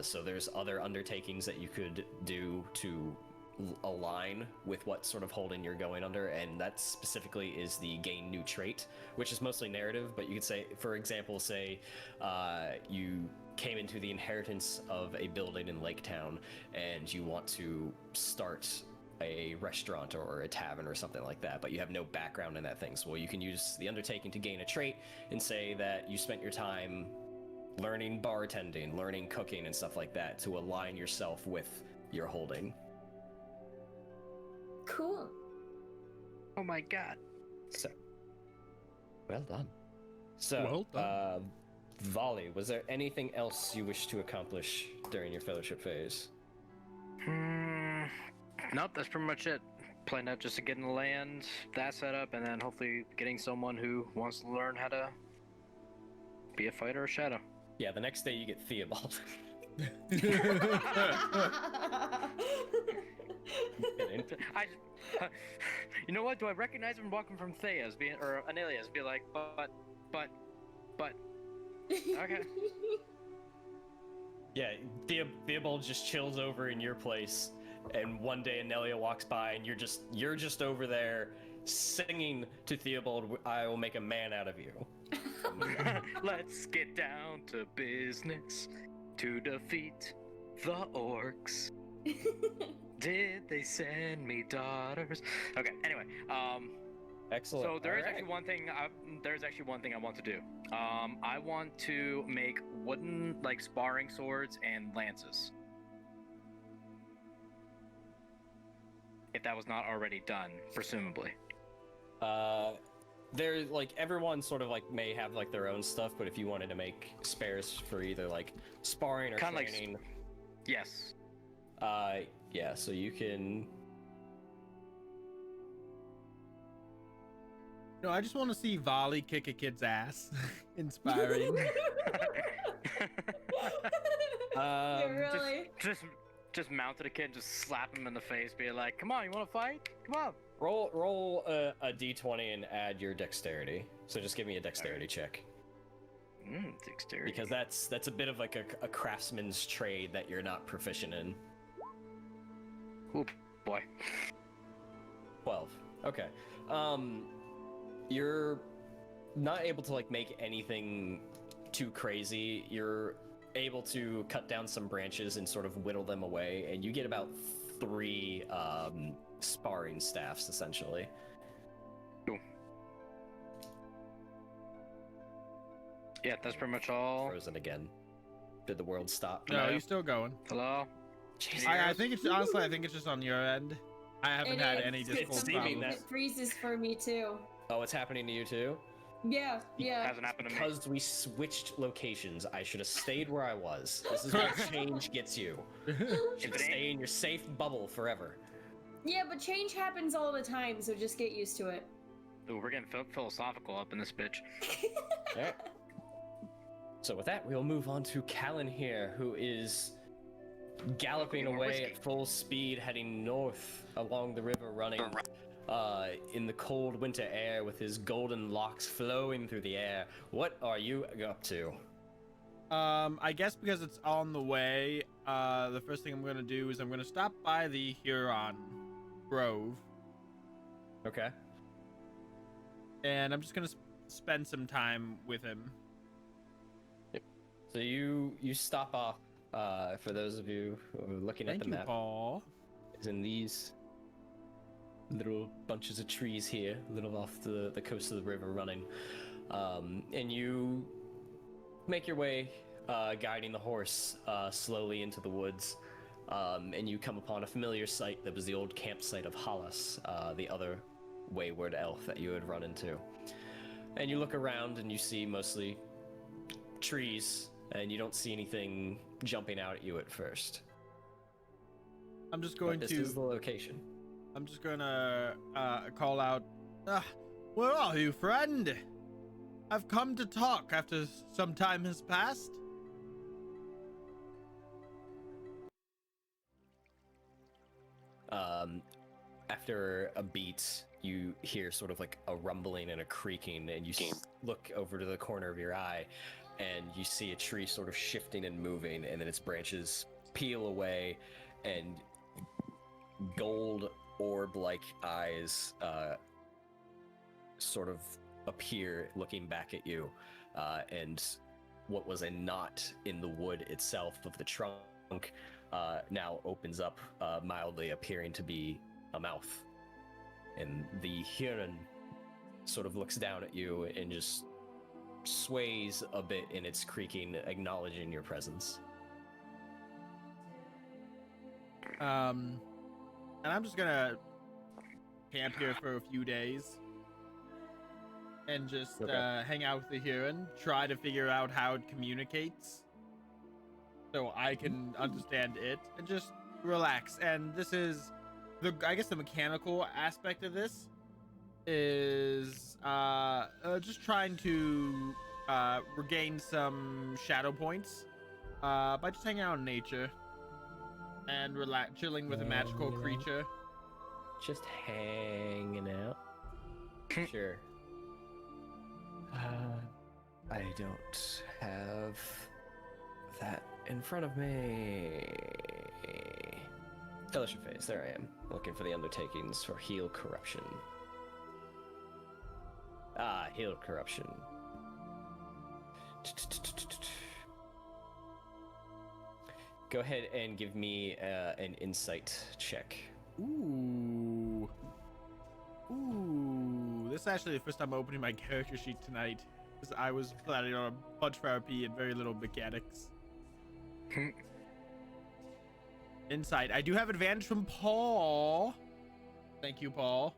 So there's other undertakings that you could do to align with what sort of holding you're going under, and that specifically is the gain new trait, which is mostly narrative, but you could say, for example, you came into the inheritance of a building in Lake Town and you want to start a restaurant or a tavern or something like that, but you have no background in that thing. So you can use the undertaking to gain a trait and say that you spent your time learning bartending, learning cooking and stuff like that to align yourself with your holding. Cool. Oh my god. So, well done. So, Well done. Vali, was there anything else you wish to accomplish during your fellowship phase? Nope, that's pretty much it. Plan out just to get in the land, that set up, and then hopefully getting someone who wants to learn how to be a fighter or shadow. Yeah, the next day you get Theobald. I just, you know what? Do I recognize him walking from Thea's being or Enelya's? Be like, but. Okay. Yeah, Theobald just chills over in your place, and one day Enelya walks by, and you're just over there singing to Theobald, "I will make a man out of you." Let's get down to business to defeat the orcs. Did they send me daughters? Okay. Anyway, Excellent. so there's All right. actually one thing. There's actually one thing I want to do. I want to make wooden like sparring swords and lances. If that was not already done, presumably. There's like everyone sort of like may have like their own stuff, but if you wanted to make spares for either like sparring or Kinda like training, Yes. yeah, so you can. No, I just want to see Vali kick a kid's ass. Inspiring. Yeah, really. Just mounted a kid, and just slap him in the face, be like, "Come on, you want to fight? Come on." Roll a d20 and add your dexterity. So just give me a dexterity check, Dexterity. because that's a bit of like a craftsman's trade that you're not proficient in. Oh boy. 12. Okay. You're not able to like make anything too crazy. You're able to cut down some branches and sort of whittle them away, and you get about 3 sparring staffs essentially. Cool. Yeah, that's pretty much all. Frozen again. Did the world stop? No, you're still going. Hello. Jesus. I think it's honestly, I think it's just on your end. I haven't had any It's Discord seeming problems. It freezes for me too. Oh, it's happening to you too? Yeah, yeah. Hasn't happened to me. Because we switched locations, I should have stayed where I was. This is what change gets you. You should If it stay ain't- in your safe bubble forever. Yeah, but change happens all the time, so just get used to it. Ooh, we're getting philosophical up in this bitch. Alright. So with that, we'll move on to Calanhir, who is galloping More away whiskey. at full speed, heading north along the river, running in the cold winter air with his golden locks flowing through the air. What are you up to? I guess because it's on the way, the first thing I'm gonna do is I'm gonna stop by the Huron Grove, Okay. and I'm just gonna spend some time with him. So you stop off. For those of you who are looking at Thank the you, map, Paul. is in these little bunches of trees here, a little off the coast of the river, running, and you make your way, guiding the horse slowly into the woods, and you come upon a familiar sight that was the old campsite of Hollis, the other wayward elf that you had run into. And you look around and you see mostly trees, and you don't see anything jumping out at you at first. I'm just But going this to. is the location. I'm just gonna call out. Where are you, friend? I've come to talk after some time has passed. After a beat, you hear sort of like a rumbling and a creaking, and you look over to the corner of your eye, and you see a tree sort of shifting and moving, and then its branches peel away, and gold orb-like eyes sort of appear looking back at you, and what was a knot in the wood itself of the trunk now opens up mildly, appearing to be a mouth. And the Huron sort of looks down at you and just sways a bit in its creaking, acknowledging your presence. And I'm just gonna camp here for a few days and just Okay. hang out with the Huron, try to figure out how it communicates so I can understand it, and just relax. And this is I guess the mechanical aspect of this is just trying to regain some shadow points by just hanging out in nature and chilling with a magical creature. Just hanging out. Sure. I don't have that in front of me. Illusion phase, there I am. Looking for the undertakings for heal corruption. Ah, heal corruption. Go ahead and give me an insight check. Ooh. This is actually the first time I'm opening my character sheet tonight, because I was planning on a bunch of RP and very little mechanics. Insight. I do have advantage from Paul. Thank you, Paul.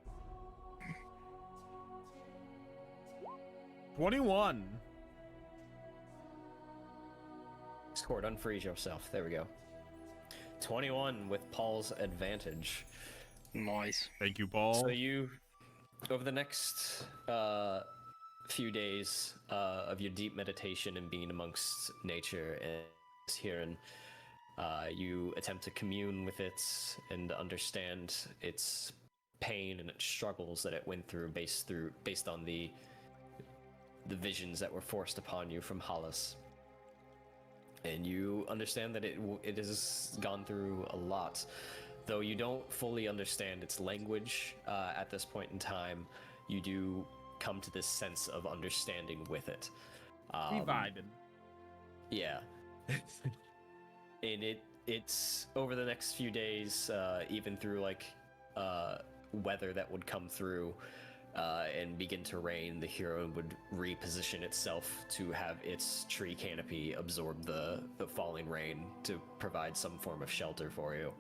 21. Discord, unfreeze yourself. There we go. 21 with Paul's advantage. Nice. Thank you, Paul. So you, over the next few days of your deep meditation and being amongst nature and hearing, you attempt to commune with it and understand its pain and its struggles that it went through based on the visions that were forced upon you from Hollis. And you understand that it has gone through a lot. Though you don't fully understand its language at this point in time, you do come to this sense of understanding with it. We vibing. Yeah. And it's over the next few days, even through like weather that would come through and begin to rain, the hero would reposition itself to have its tree canopy absorb the falling rain to provide some form of shelter for you.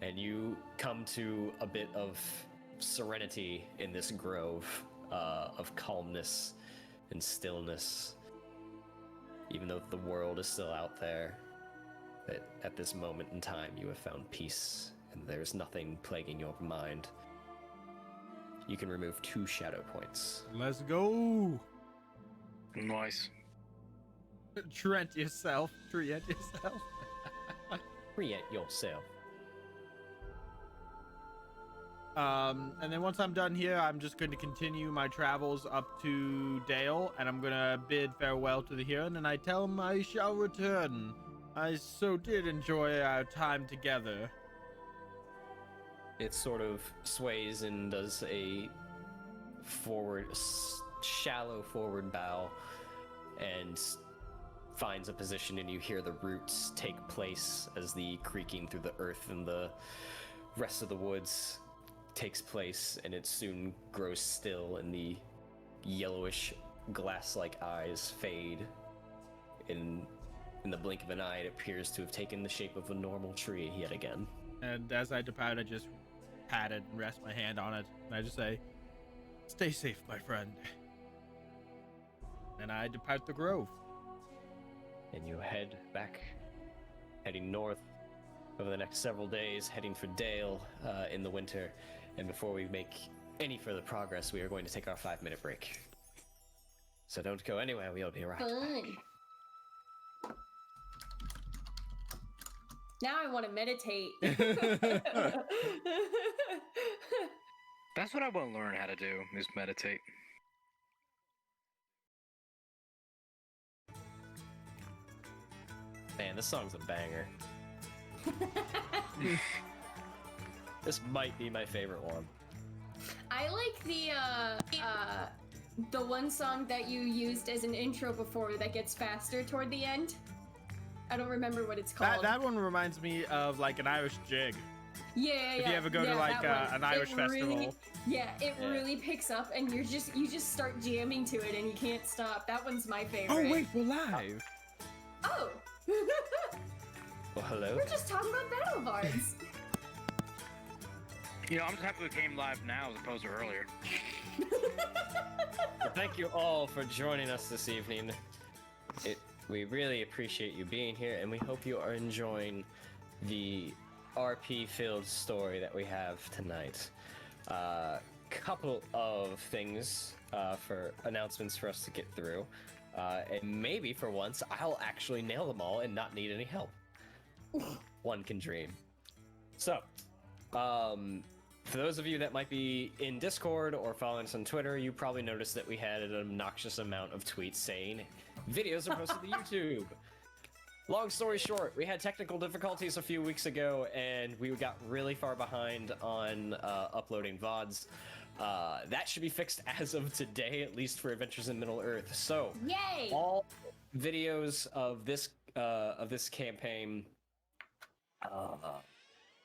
And you come to a bit of serenity in this grove of calmness and stillness. Even though the world is still out there, that at this moment in time you have found peace and there's nothing plaguing your mind. You can remove 2 shadow points. Let's go. Nice. Trent yourself. Trent yourself. Create yourself. And then once I'm done here, I'm just going to continue my travels up to Dale, and I'm going to bid farewell to the Huron, and I tell him I shall return. I so did enjoy our time together. It sort of sways and does a shallow forward bow and finds a position, and you hear the roots take place as the creaking through the earth and the rest of the woods takes place, and it soon grows still, and the yellowish glass-like eyes fade. In the blink of an eye, it appears to have taken the shape of a normal tree yet again. And as I depart, I just pat it and rest my hand on it, and I just say, "Stay safe, my friend." And I depart the grove. And you head back, heading north over the next several days, heading for Dale in the winter. And before we make any further progress, we are going to take our 5-minute break. So don't go anywhere, we'll be right back. Fun. Now I want to meditate. That's what I want to learn how to do, is meditate. Man, this song's a banger. This might be my favorite one. I like the one song that you used as an intro before that gets faster toward the end. I don't remember what it's called. That one reminds me of like an Irish jig. Yeah. If you ever go to like an Irish festival. It really picks up, and you just start jamming to it, and you can't stop. That one's my favorite. Oh wait, we're live. Oh. Well, hello. We're just talking about battle bards. You know, I'm just happy we came live now as opposed to earlier. Well, thank you all for joining us this evening. We really appreciate you being here, and we hope you are enjoying the RP-filled story that we have tonight. Couple of things for announcements for us to get through. And maybe for once, I'll actually nail them all and not need any help. One can dream. So, for those of you that might be in Discord or following us on Twitter, you probably noticed that we had an obnoxious amount of tweets saying videos are posted to YouTube. Long story short, we had technical difficulties a few weeks ago, and we got really far behind on uploading VODs. That should be fixed as of today, at least for Adventures in Middle-earth. So, Yay! all videos of this campaign,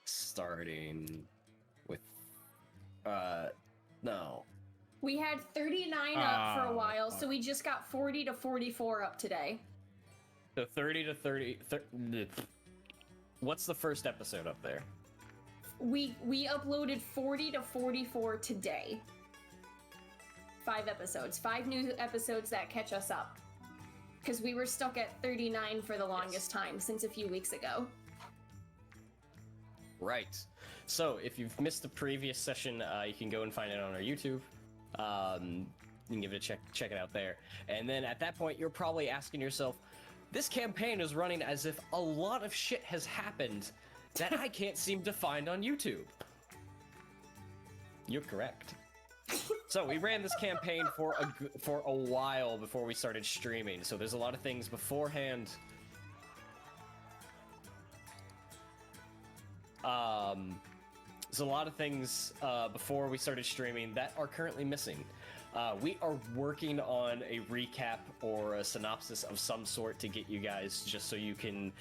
starting with, no. We had 39 up for a while, so we just got 40 to 44 up today. So 30 to 30. What's the first episode up there? We uploaded 40 to 44 today. 5 episodes. 5 new episodes that catch us up. Because we were stuck at 39 for the longest time since a few weeks ago. Right. So if you've missed the previous session, you can go and find it on our YouTube. You can give it a check it out there. And then at that point, you're probably asking yourself, this campaign is running as if a lot of shit has happened that I can't seem to find on YouTube. You're correct. So we ran this campaign for a while before we started streaming. So there's a lot of things beforehand. There's a lot of things before we started streaming that are currently missing. We are working on a recap or a synopsis of some sort to get you guys, just so you can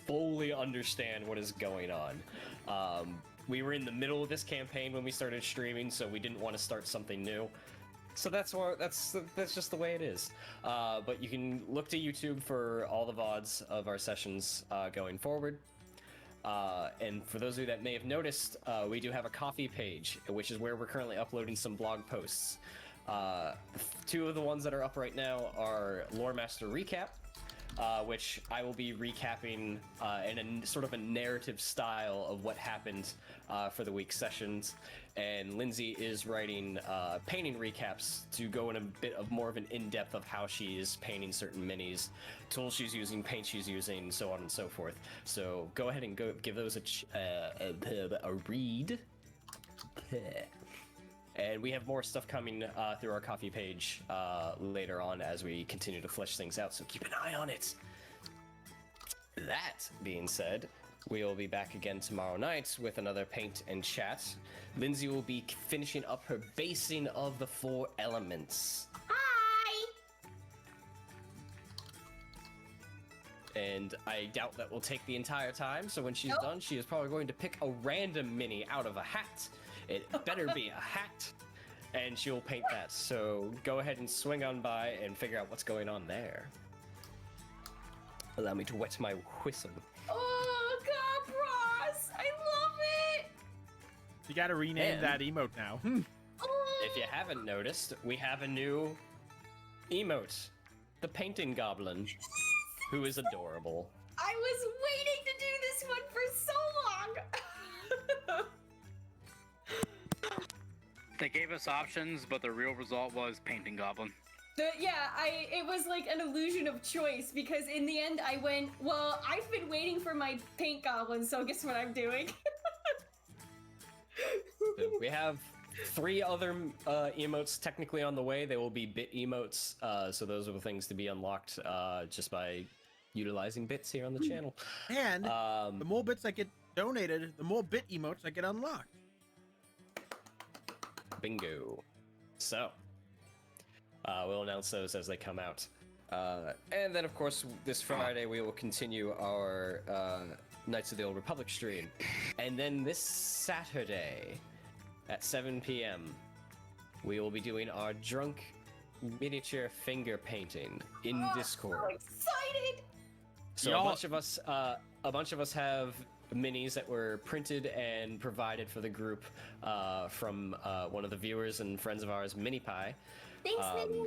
fully understand what is going on. We were in the middle of this campaign when we started streaming, so we didn't want to start something new. So that's just the way it is. But you can look to YouTube for all the VODs of our sessions going forward. And for those of you that may have noticed, we do have a coffee page, which is where we're currently uploading some blog posts. 2 of the ones that are up right now are Lore Master Recap, which I will be recapping in a sort of a narrative style of what happened for the week's sessions, and Lindsay is writing painting recaps to go in a bit of more of an in-depth of how she is painting certain minis, tools she's using, paint she's using, so on and so forth. So go ahead and go give those a read. And we have more stuff coming through our coffee page later on as we continue to flesh things out, so keep an eye on it. That being said, we'll be back again tomorrow night with another paint and chat. Lindsay will be finishing up her basing of the 4 elements. Hi! And I doubt that will take the entire time, so when she's done, she is probably going to pick a random mini out of a hat. It better be a hat, and she'll paint that. So go ahead and swing on by and figure out what's going on there. Allow me to wet my whistle. Oh, God, Ross! I love it! You gotta rename that emote now. If you haven't noticed, we have a new emote. The Painting Goblin, who is adorable. I was waiting to do this one for so long! They gave us options, but the real result was Painting Goblin. It was like an illusion of choice, because in the end I went, well, I've been waiting for my paint goblin, so guess what I'm doing? So we have 3 other emotes technically on the way. They will be bit emotes, so those are the things to be unlocked just by utilizing bits here on the channel. And the more bits I get donated, the more bit emotes I get unlocked. Bingo. So, we'll announce those as they come out. And then, of course, this Friday we will continue our Knights of the Old Republic stream. And then this Saturday at 7 p.m., we will be doing our drunk miniature finger painting in Discord. I'm excited! So a bunch of us have minis that were printed and provided for the group from one of the viewers and friends of ours, MiniPie. Thanks, Minnie!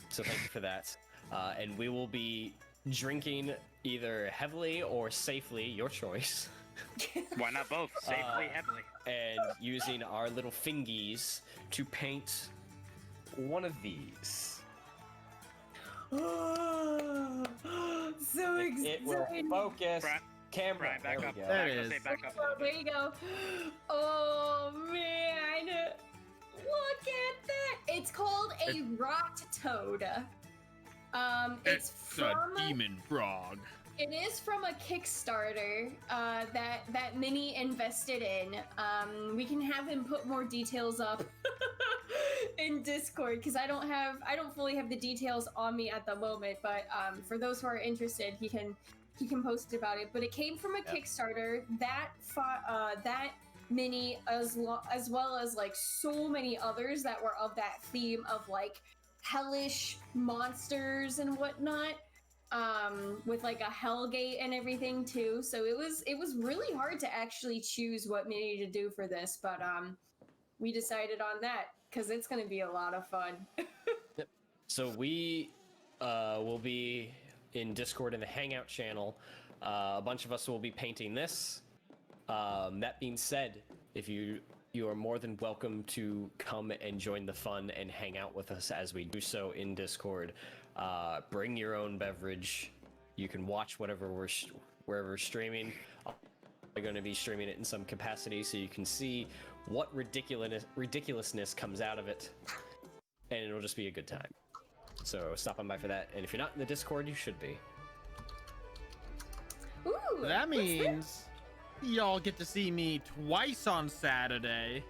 So thank you for that. And we will be drinking either heavily or safely, your choice, Why not both? Safely, heavily. And using our little fingies to paint one of these. so It will exciting. focus. Brian, Camera. Brian, back there up. we go. There it Back up, is. say back up a Oh, little there bit. you go. Oh man, look at that! It's called a rot toad. It's from demon frog. It is from a Kickstarter that Minnie invested in. We can have him put more details up in Discord because I don't fully have the details on me at the moment. But for those who are interested, he can post about it. But it came from a Kickstarter that Minnie as well as like so many others that were of that theme of like hellish monsters and whatnot. With like a hellgate and everything too. So it was really hard to actually choose what Minnie to do for this, but we decided on that because it's gonna be a lot of fun. So we will be in Discord in the Hangout channel. A bunch of us will be painting this. That being said, if you are more than welcome to come and join the fun and hang out with us as we do so in Discord. Bring your own beverage. You can watch wherever we're streaming. I'm going to be streaming it in some capacity so you can see what ridiculousness comes out of it, and it'll just be a good time. So stop on by for that. And if you're not in the Discord, you should be. Ooh, That what's this? means y'all get to see me twice on Saturday.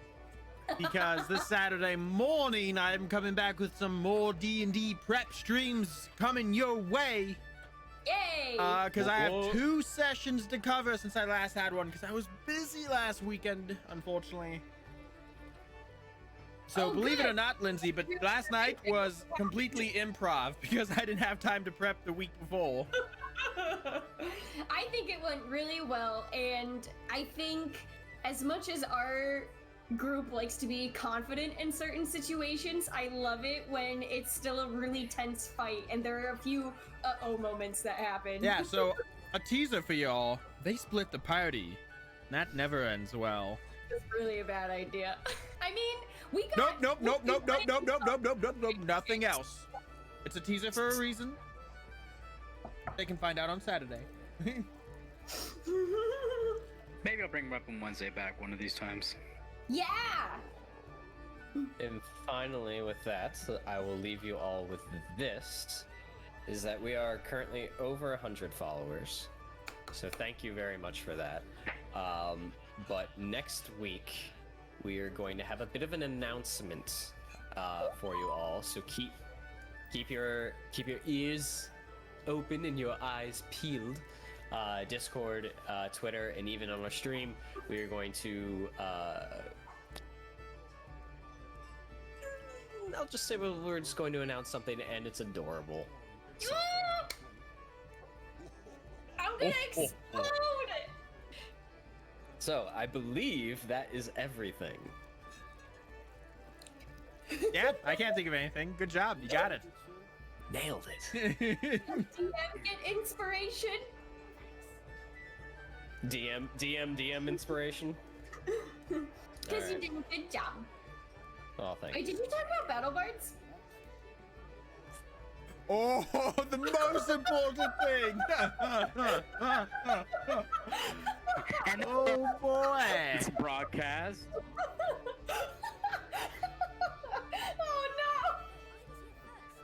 Because this Saturday morning, I'm coming back with some more D&D prep streams coming your way. Yay! Because I Whoa. have 2 sessions to cover since I last had one. Because I was busy last weekend, unfortunately. So Oh, believe it good. or not, Lindsay, but last night was completely improv because I didn't have time to prep the week before. I think it went really well, and I think as much as our group likes to be confident in certain situations, I love it when it's still a really tense fight and there are a few uh-oh moments that happen. Yeah, so a teaser for y'all. They split the party. That never ends well. It's really a bad idea. I mean, we got... Nope. Nothing else. It's a teaser for a reason. They can find out on Saturday. Maybe I'll bring Weapon Wednesday back one of these times. Yeah! And finally, with that, I will leave you all with this, is that we are currently over 100 followers. So thank you very much for that. But next week, we are going to have a bit of an announcement for you all. So keep your ears open and your eyes peeled. Discord, Twitter, and even on our stream, we are going to I'll just say we're just going to announce something, and it's adorable. So, I'm gonna explode! so I believe that is everything. Yeah, I can't think of anything. Good job. You got it. Nailed it. DM get inspiration. DM inspiration. Because you did a good job. Oh, thank Wait, you. did you talk about battle bards? Oh, the most important thing. And Oh boy. it's broadcast. Oh no!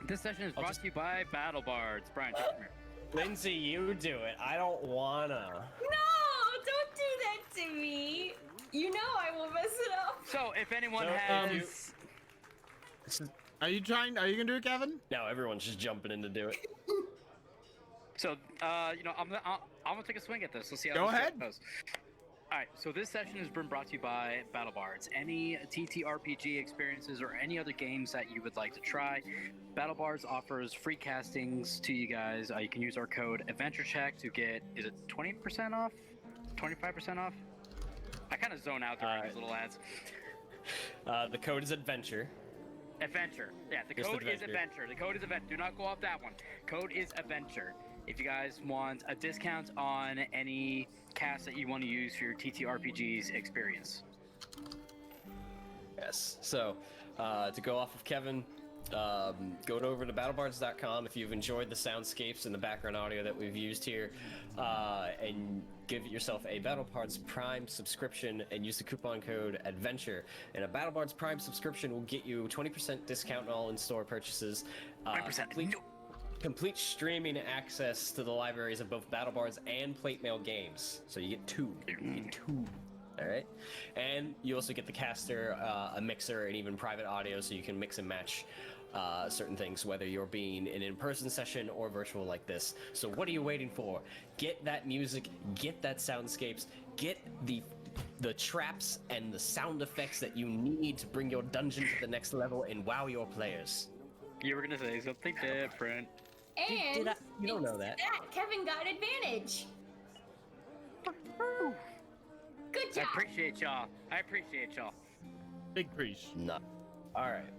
This session is brought to you by Battle Bards. Brian, take it from here. Lindsay, you do it. I don't wanna. No! Don't do that to me! You know I will mess it up. So, if anyone So, has... Are you gonna do it, Kevin? No, everyone's just jumping in to do it. So, I'm gonna take a swing at this. Let's see how Go this ahead. goes. All right. So this session has been brought to you by Battle Bards. Any ttrpg experiences or any other games that you would like to try, Battle Bards offers free castings to you guys. You can use our code AdventureCheck to get 20% off, 25% off. I kind of zone out during these little ads. The code is adventure. Adventure. Yeah, the Just code is adventure. adventure. The code is adventure. Do not go off that one. Code is adventure. if you guys want a discount on any cast that you want to use for your ttrpg's experience. Yes. So, to go off of Kevin, go over to battlebards.com if you've enjoyed the soundscapes and the background audio that we've used here, and give yourself a BattleBards Prime subscription and use the coupon code ADVENTURE. And a BattleBards Prime subscription will get you 20% discount on all in-store purchases. 20%. Complete streaming access to the libraries of both BattleBards and Plate Mail games. So you get two. All right, and you also get the caster, a mixer, and even private audio, so you can mix and match certain things, whether you're being an in-person session or virtual like this. So what are you waiting for? Get that music, get that soundscapes, get the traps and the sound effects that you need to bring your dungeon to the next level and wow your players. You were gonna say something different. And You don't know that. Kevin got advantage. Good I job. appreciate y'all. Big preach. No. All right.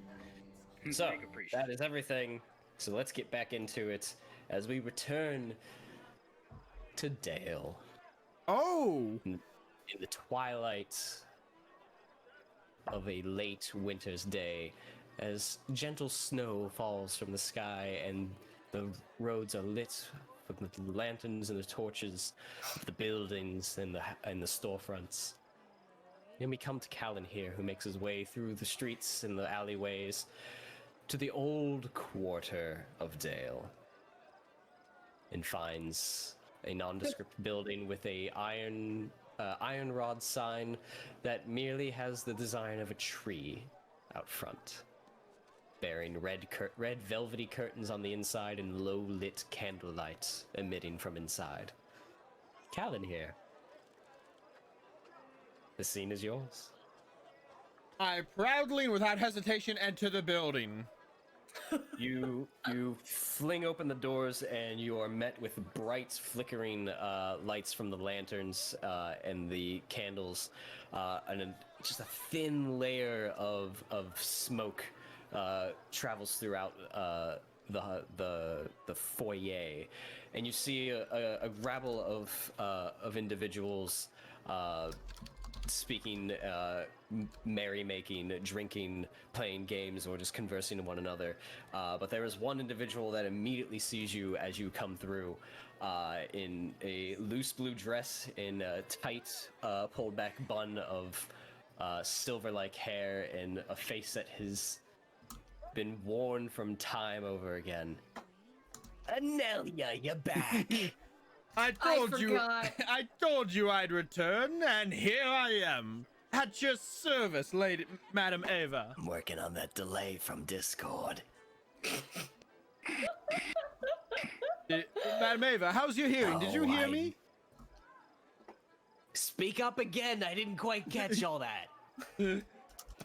So Big appreciate. that is everything. So let's get back into it as we return to Dale Oh! in the twilight of a late winter's day, as gentle snow falls from the sky and the roads are lit from the lanterns and the torches of the buildings and the storefronts. Then we come to Calanhir, who makes his way through the streets and the alleyways to the old quarter of Dale, and finds a nondescript building with a iron rod sign that merely has the design of a tree out front, bearing red velvety curtains on the inside and low-lit candlelight emitting from inside. Calanhir, the scene is yours. I proudly and without hesitation enter the building. You fling open the doors and you are met with bright flickering lights from the lanterns and the candles, and just a thin layer of smoke travels throughout the foyer, and you see a rabble of individuals speaking, merrymaking, drinking, playing games, or just conversing to one another. But there is one individual that immediately sees you as you come through, in a loose blue dress, in a tight, pulled back bun of silver-like hair, and a face that has been worn from time over again. Enelya, you're back! I told you, forgot. I told you I'd return, and here I am, at your service, Lady Madam Ava. I'm working on that delay from Discord. Madam Ava, how's your hearing? Did you hear me? Speak up again, I didn't quite catch all that.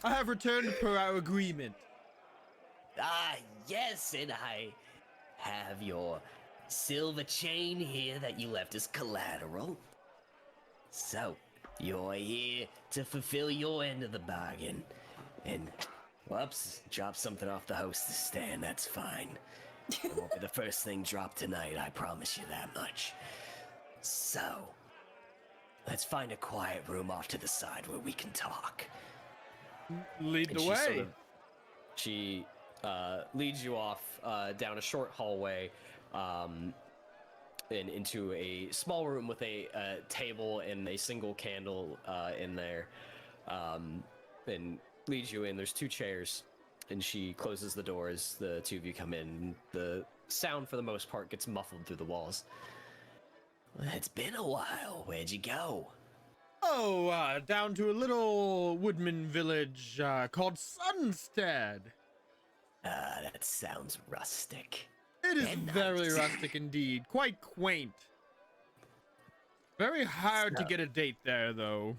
I have returned per our agreement. Ah, yes, and I have your silver chain here that you left as collateral. So, you're here to fulfill your end of the bargain. And, whoops, drop something off the hostess stand, that's fine. It won't be the first thing dropped tonight, I promise you that much. So, let's find a quiet room off to the side where we can talk. Lead And the she way. sort of- she leads you off down a short hallway, and into a small room with a table and a single candle in there, and leads you in. There's 2 chairs, and she closes the door as the 2 of you come in. The sound, for the most part, gets muffled through the walls. It's been a while. Where'd you go? Oh, down to a little woodman village called Sunstead. That sounds rustic. It is And very nice. rustic indeed, quite quaint. Very hard to So- get a date there, though.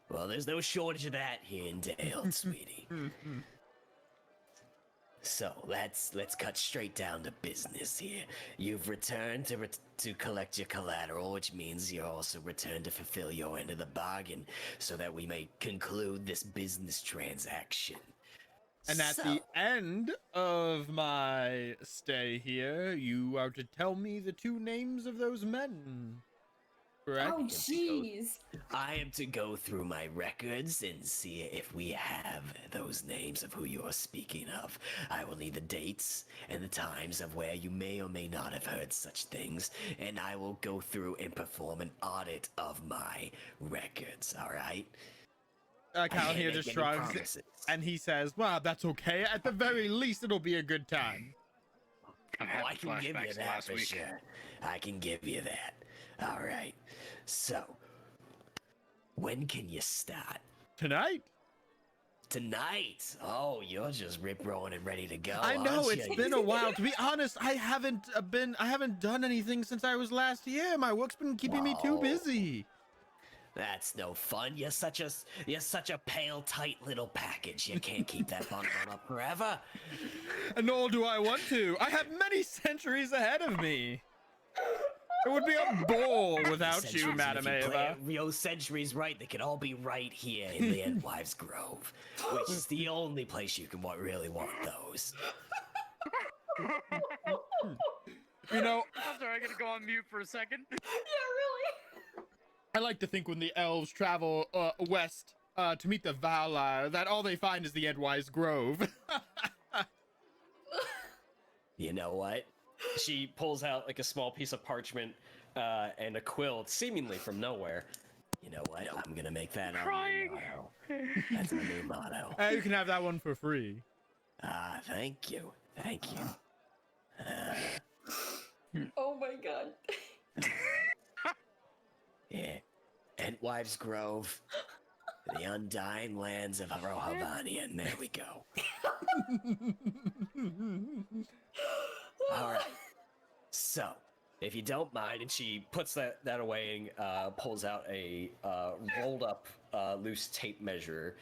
Well, there's no shortage of that here in Dale, sweetie. So let's cut straight down to business here. You've returned to collect your collateral, which means you're also returned to fulfill your end of the bargain, so that we may conclude this business transaction. And at So- the end of my stay here, you are to tell me the 2 names of those men. Correct? Oh, jeez. I am to go through my records and see if we have those names of who you are speaking of. I will need the dates and the times of where you may or may not have heard such things, and I will go through and perform an audit of my records, alright? Calanhir just shrugs, and he says, well, that's okay. At the very least, it'll be a good time. I'm Oh, I having can give you flashbacks that last for week. sure. I can give you that. Alright. So, when can you start? Tonight? Tonight? Oh, you're just rip-roaring and ready to go. I know, aren't it's you? been a while. To be honest, I haven't done anything since I was last here. My work's been keeping me too Whoa. busy. That's no fun. You're such a pale, tight little package. You can't keep that bundled up forever. And nor do I want to. I have many centuries ahead of me. It would be a bore without you, Centuries, Madam and if you play Ava. it real centuries right, they could all be right here in the Endwives Grove, which is the only place you can really want those. You know, I'm sorry, I gotta go on mute for a second. Yeah, really. I like to think when the elves travel west to meet the Vali, that all they find is the Endwise Grove. You know what? She pulls out like a small piece of parchment and a quill, seemingly from nowhere. You know what? I'm gonna make that our new Crying. motto. That's my new motto. You can have that one for free. Thank you. Thank you. Oh my god. Yeah. Endwives Grove, the undying lands of Rohavanian. There we go. All right. So, if you don't mind, and she puts that away and pulls out a rolled up loose tape measure.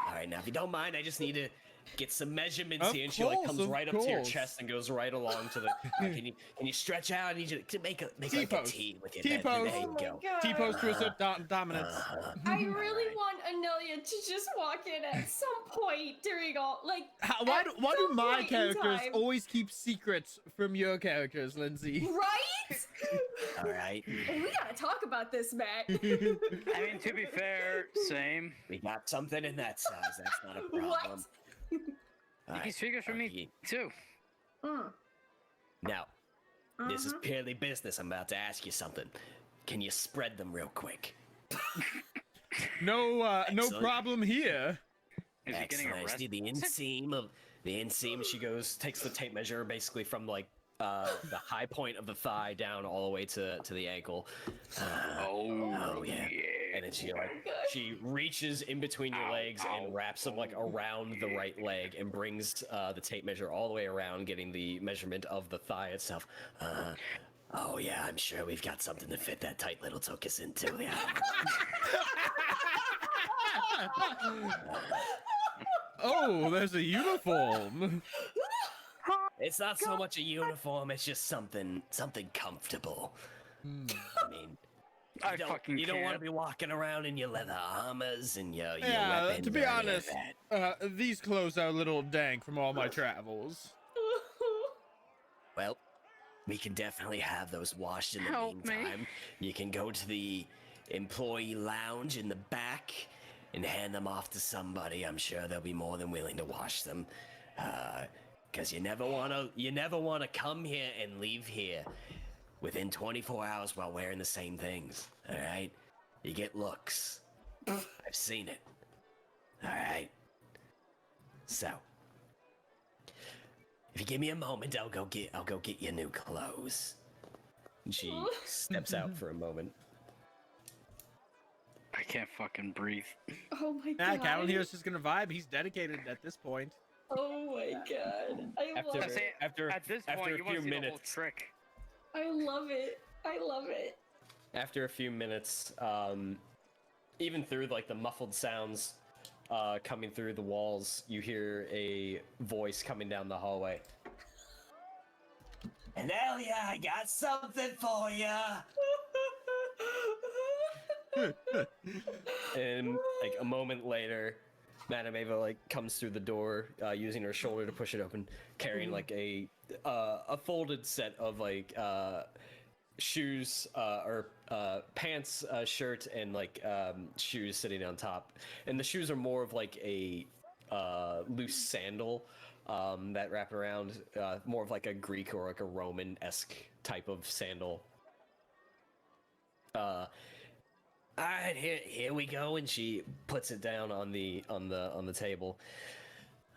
All right, now if you don't mind, I just need to get some measurements Of here, and she like course, comes of right up to your course. chest and goes right along to the. Can you stretch out? I need you to make like a T-pose. T with your T-pose. There you Oh my go. god. T-pose to assert dominance. I really want Enelya to just walk in at some point during all, like. Why at do some my point in characters time. always keep secrets from your characters, Lindsay? Right? All right. We gotta talk about this, Matt. I mean, to be fair, same. We got something in that size. That's not a problem. What? All He right, figures for me okay. too. Mm. Now, this is Mhm. purely business. I'm about to ask you something. Can you spread them real quick? No Excellent. problem here. Is he getting Excellent. I arrested? see the inseam. She takes the tape measure basically from like the high point of the thigh down all the way to the ankle. Oh yeah. And then she reaches in between your legs and wraps them like around the right leg and brings the tape measure all the way around, getting the measurement of the thigh itself. Oh yeah, I'm sure we've got something to fit that tight little tuchus into. Yeah. Oh, there's a uniform. It's not so much a uniform, it's just something comfortable. I mean, I you don't want to can't. be walking around in your leather armors and your Yeah, weapons. to be or any of honest, that. these clothes are a little dank from all my travels. Well, we can definitely have those washed in the Help me. meantime. You can go to the employee lounge in the back and hand them off to somebody. I'm sure they'll be more than willing to wash them. Because you never want to come here and leave here within 24 hours while wearing the same things. All right? You get looks. I've seen it. All right? So, if you give me a moment, I'll go get you new clothes. And she steps out for a moment. I can't fucking breathe. Oh my Yeah, god. Calanhir's just gonna vibe. He's dedicated at this point. Oh my god. I After- love I say, it. After at this after point, a you want few to see the whole minutes, trick. I love it. I love it. after a few minutes, even through like the muffled sounds coming through the walls, you hear a voice coming down the hallway. Enelya, I got something for ya. And like a moment later, Madame Ava like comes through the door, using her shoulder to push it open, carrying like a folded set of like shoes or pants, shirt, and like shoes sitting on top. And the shoes are more of like a loose sandal that wrap around, more of like a Greek or like a Roman-esque type of sandal. All right, here we go, and she puts it down on the table.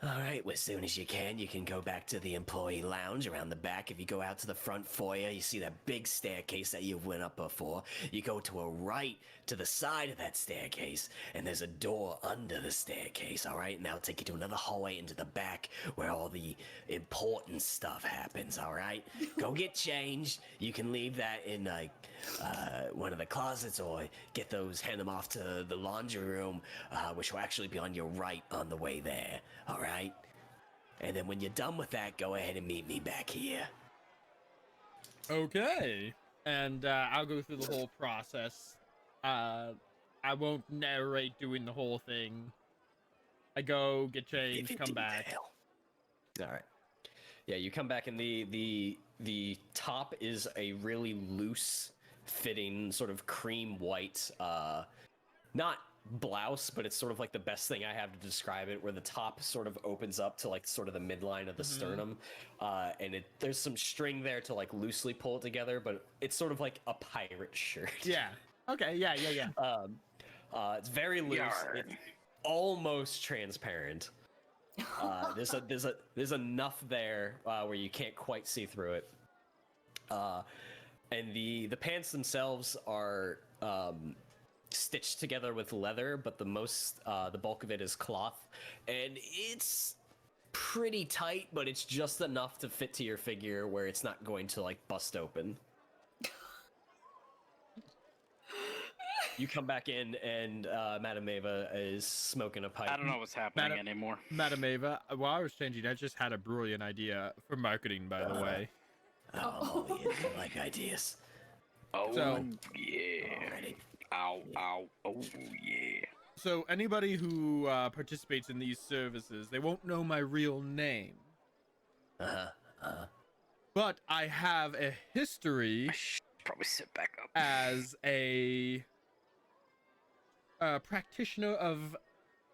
All right, well, as soon as you can go back to the employee lounge around the back. If you go out to the front foyer, you see that big staircase that you went up before. You go to a right to the side of that staircase, and there's a door under the staircase, all right? And that'll take you to another hallway into the back where all the important stuff happens, all right? Go get changed. You can leave that in, like, one of the closets, or hand them off to the laundry room, which will actually be on your right on the way there, all right? And then when you're done with that, go ahead and meet me back here. Okay. And I'll go through the whole process. I won't narrate doing the whole thing. I go, get changed, come back. All right. Yeah, you come back, and the top is a really loose fitting sort of cream white, not blouse, but it's sort of like the best thing I have to describe it, where the top sort of opens up to like sort of the midline of the sternum, and there's some string there to like loosely pull it together, but it's sort of like a pirate shirt. Yeah. Okay. Yeah. It's very loose. It's almost transparent. There's enough there where you can't quite see through it. And the pants themselves are stitched together with leather, but the bulk of it is cloth, and it's pretty tight, but it's just enough to fit to your figure where it's not going to like bust open. You come back in, and Madame Ava is smoking a pipe. I don't know what's happening anymore. Madame Ava, while I was changing, I just had a brilliant idea for marketing, by the way. Oh, yeah, I like ideas. Oh, So- yeah. Already. Ow, ow, oh, yeah. So anybody who participates in these services, they won't know my real name. But I have a history I should probably sit back up. as a practitioner of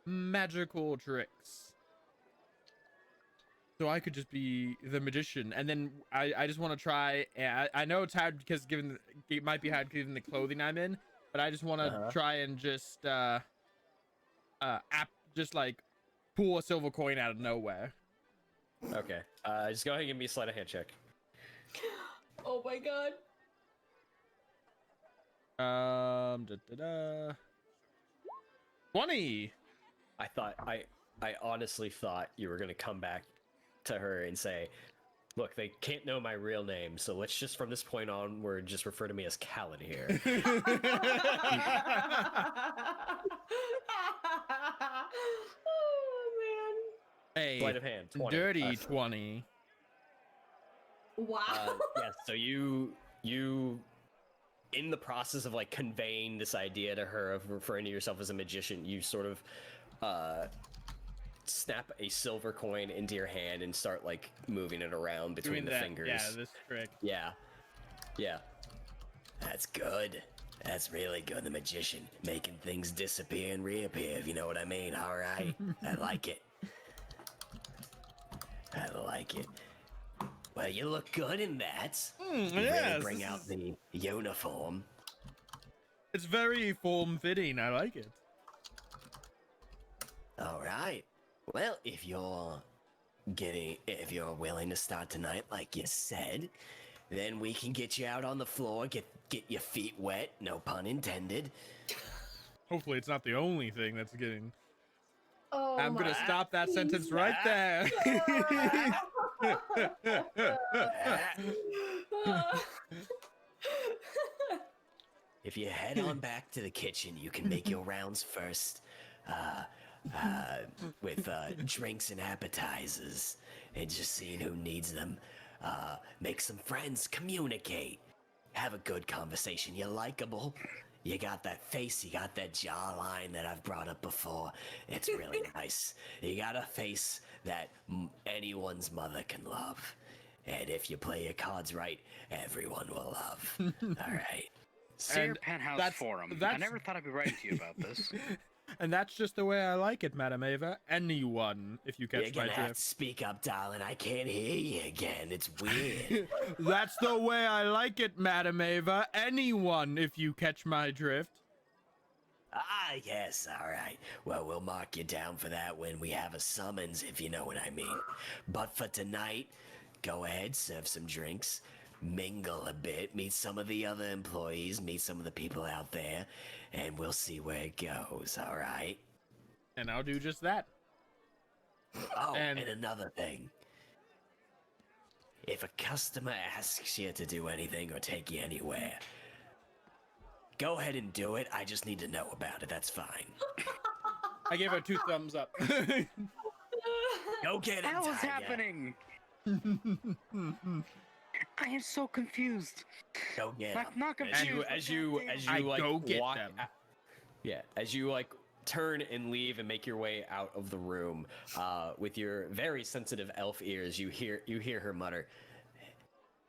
magical tricks. So I could just be the magician, and then I just want to try. I know it's hard because it might be hard given the clothing I'm in, but I just want to try and just just like pull a silver coin out of nowhere. Okay. Just go ahead and give me a sleight of hand check. Oh my god. 20. I honestly thought you were gonna come back to her and say, look, they can't know my real name, so let's just from this point onward just refer to me as Calanhir. Oh man. A Sleight of hand. 20. dirty 20. Wow. Yeah, so you in the process of like conveying this idea to her of referring to yourself as a magician, you sort of snap a silver coin into your hand and start like moving it around between the fingers. Yeah, this trick. Yeah. That's good. That's really good, the magician. Making things disappear and reappear, if you know what I mean. All right. I like it. Well, you look good in that. You yes, really bring out the uniform. It's very form-fitting. I like it. All right. Well, if you're willing to start tonight, like you said, then we can get you out on the floor, get your feet wet, no pun intended. Hopefully, it's not the only thing that's getting. Oh I'm gonna my stop that sentence Jesus. right there. If you head on back to the kitchen, you can make your rounds first, with drinks and appetizers, and just seeing who needs them. Make some friends, communicate, have a good conversation. You're likable. You got that face, you got that jawline that I've brought up before. It's really nice. You got a face that anyone's mother can love. And if you play your cards right, everyone will love. All right. Seer And Penthouse that's- Forum. I that's- never thought I'd be writing to you about this. And that's just the way I like it, Madam Ava. Anyone, if you You're catch my gonna have drift. to speak up, darling. I can't hear you again. It's weird. That's the way I like it, Madam Ava. Anyone, if you catch my drift. Ah, yes, all right. Well, we'll mark you down for that when we have a summons, if you know what I mean. But for tonight, go ahead, serve some drinks, mingle a bit, meet some of the other employees, meet some of the people out there, and we'll see where it goes, all right? And I'll do just that. Oh, And- and another thing. If a customer asks you to do anything or take you anywhere, go ahead and do it. I just need to know about it. That's fine. I gave her 2 thumbs up. Go get it, What is Tiger. happening? I am so confused. Go get Not, him. not confused. As you I like go get walk, them. yeah, as you like turn and leave and make your way out of the room, with your very sensitive elf ears, you hear her mutter,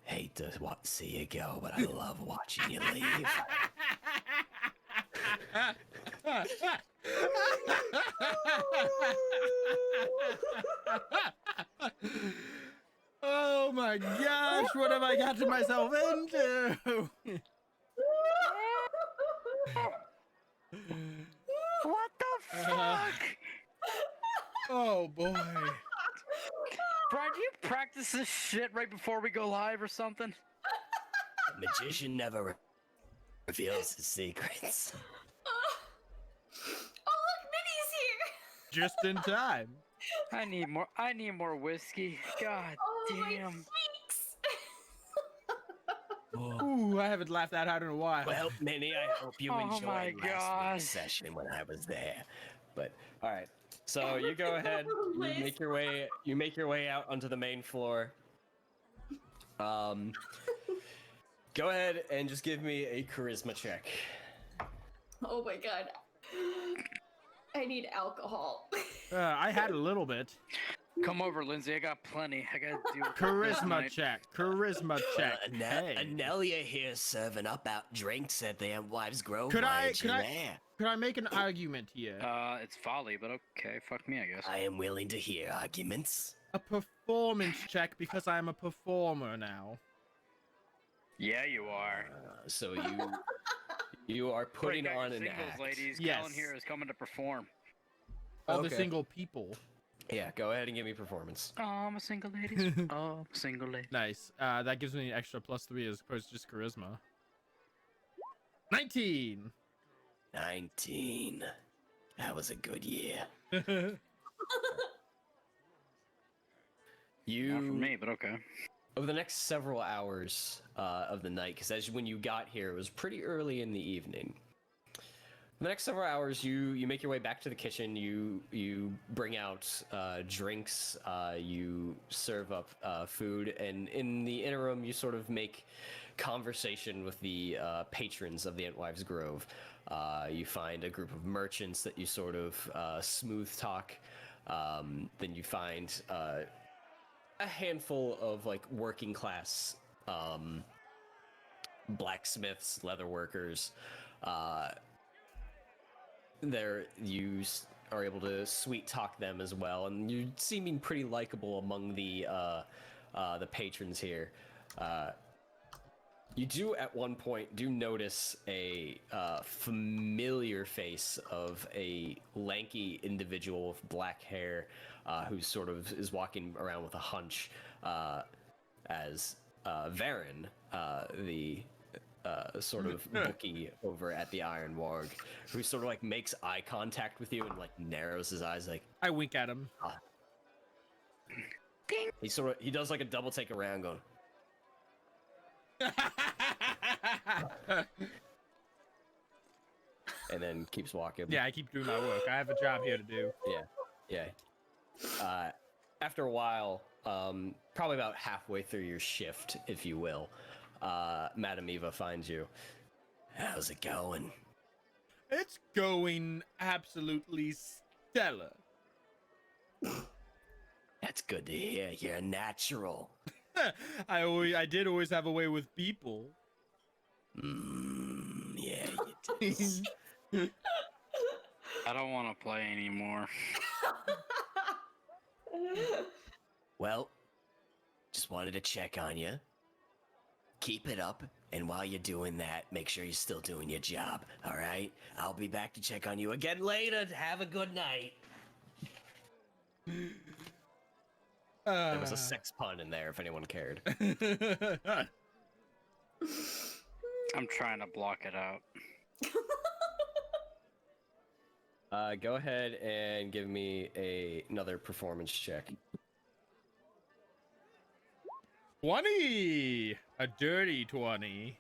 "Hate to see you go, but I love watching you leave." Oh my gosh, what have I gotten myself into? What the fuck? Oh boy. Brian, do you practice this shit right before we go live or something? The magician never reveals his secrets. Oh, look, Minnie's here! Just in time. I need more whiskey. God Oh, my damn. cheeks! Ooh, I haven't laughed that hard in a while. Well, Minnie, I hope you Oh enjoyed my last God. week's session when I was there. But all right, so you go ahead, you make your way out onto the main floor. Go ahead and just give me a charisma check. Oh my god. I need alcohol. I had a little bit. Come over, Lindsay. I got plenty. I gotta do Charisma check. Charisma check. Hey. Enelya here serving up out drinks at the Wives Grove. Could Why I- aren't could you I- there? Could I make an argument here? It's Vali, but okay. Fuck me, I guess. I am willing to hear arguments. A performance check because I'm a performer now. Yeah, you are. So you are putting Break out on your an singles, act. ladies. Yes. Calanhir is coming to perform. All the Okay. single people. Yeah, go ahead and give me performance. Oh, I'm a single lady. Oh, I'm a single lady. Nice. That gives me an extra +3 as opposed to just charisma. 19. 19. That was a good year. Not for me, but okay. Over the next several hours of the night, because as when you got here, it was pretty early in the evening. The next several hours, you make your way back to the kitchen. You bring out drinks. You serve up food, and in the interim, you sort of make conversation with the patrons of the Entwives Grove. You find a group of merchants that you sort of smooth talk. Then you find a handful of like working class blacksmiths, leather workers. There you are able to sweet talk them as well, and you're seeming pretty likable among the patrons here. You do at one point notice a familiar face of a lanky individual with black hair, who sort of is walking around with a hunch, as Varen, the sort of bookie over at the Iron Warg, who sort of like makes eye contact with you and like narrows his eyes, like I wink at him. he does like a double take around, going, and then keeps walking. Yeah, I keep doing my work. I have a job here to do. Yeah. After a while, probably about halfway through your shift, if you will, Madam Eva finds you. How's it going? It's going absolutely stellar. That's good to hear. You're a natural. I did always have a way with people. Yeah, you did. I don't want to play anymore. Well, just wanted to check on you. Keep it up, and while you're doing that, make sure you're still doing your job, all right? I'll be back to check on you again later. Have a good night. There was a sex pun in there, if anyone cared. I'm trying to block it out. Go ahead and give me another performance check. 20! A dirty 20.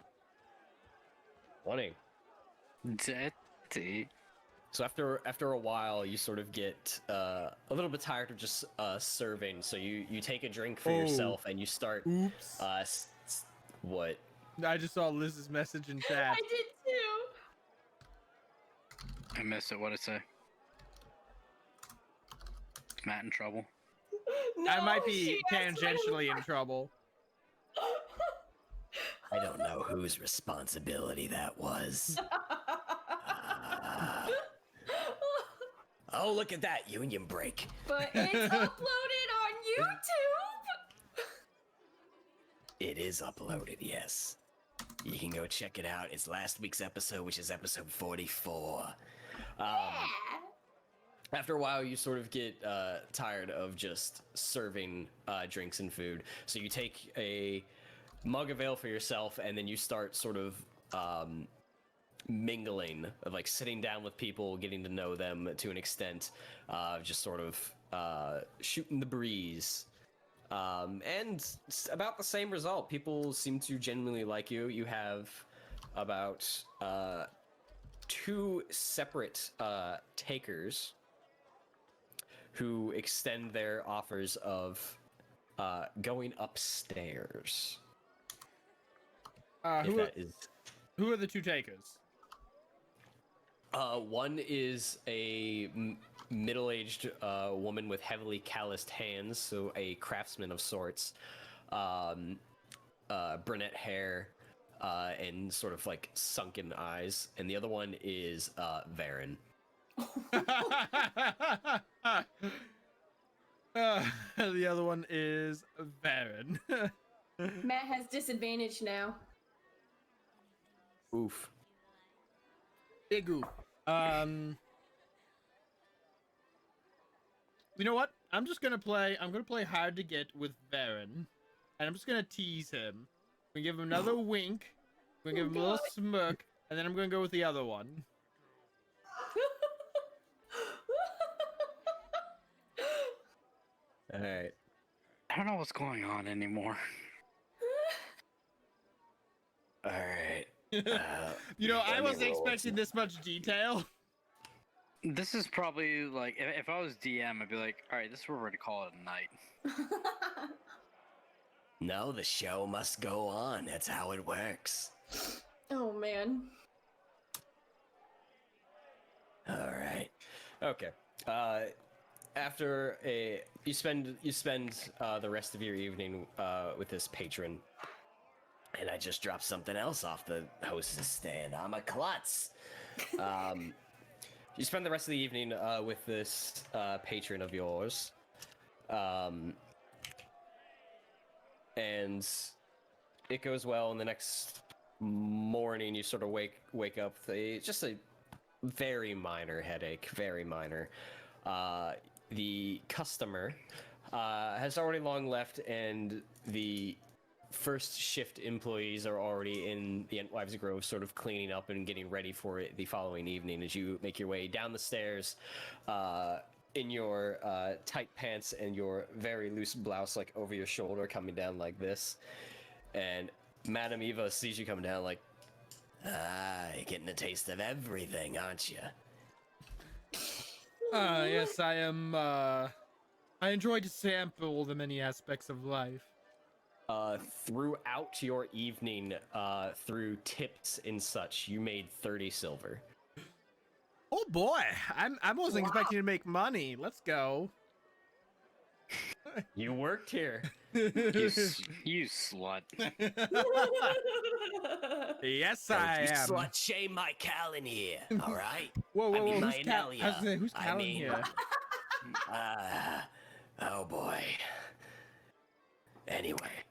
20. Dirty. So after a while, you sort of get a little bit tired of just serving. So you take a drink for yourself and you start. Oops. What? I just saw Liz's message in chat. I did too. I missed it. What'd it say? Is Matt in trouble? No, I might be she asked when tangentially in trouble. I don't know whose responsibility that was. Oh, look at that union break. But it's uploaded on YouTube. It is uploaded, yes. You can go check it out. It's last week's episode, which is episode 44. After a while, you sort of get tired of just serving drinks and food. So you take a mug of ale for yourself, and then you start sort of mingling, like sitting down with people, getting to know them to an extent, just sort of shooting the breeze. And it's about the same result. People seem to genuinely like you. You have about 2 separate takers who extend their offers of going upstairs. Who are the 2 takers? One is a middle-aged woman with heavily calloused hands, so a craftsman of sorts, brunette hair, and sort of like sunken eyes, and the other one is Varen. The other one is Varen. Matt has disadvantage now. Oof. Big oof. You know what? I'm gonna play hard to get with Varen, and I'm just gonna tease him. I'm gonna give him another wink. I'm gonna give him a little smirk, and then I'm gonna go with the other one. All right. I don't know what's going on anymore. All right. You know, I let me wasn't roll expecting this much detail. This is probably like, if I was DM, I'd be like, all right, this is where we're going to call it a night. No, the show must go on. That's how it works. Oh man. All right. Okay. After you spend the rest of your evening with this patron. And I just dropped something else off the hostess stand. I'm a klutz. You spend the rest of the evening with this patron of yours, and it goes well. And the next morning, you sort of wake up with just a very minor headache, very minor. The customer has already long left, and the first shift employees are already in the Entwives Grove, sort of cleaning up and getting ready for it the following evening. As you make your way down the stairs in your tight pants and your very loose blouse, like over your shoulder, coming down like this, and Madame Eva sees you coming down like, You're getting a taste of everything, aren't you? Yes, I am. I enjoy to sample the many aspects of life. throughout your evening, through tips and such, you made 30 silver. Oh boy, I wasn't expecting to make money. Let's go. You worked here. You slut. Yes, Don't I you am. slut shame my Calanhir, all right? Whoa, I mean, whoa, my who's Enelya. who's I Calanhir mean, here? Oh boy. Anyway,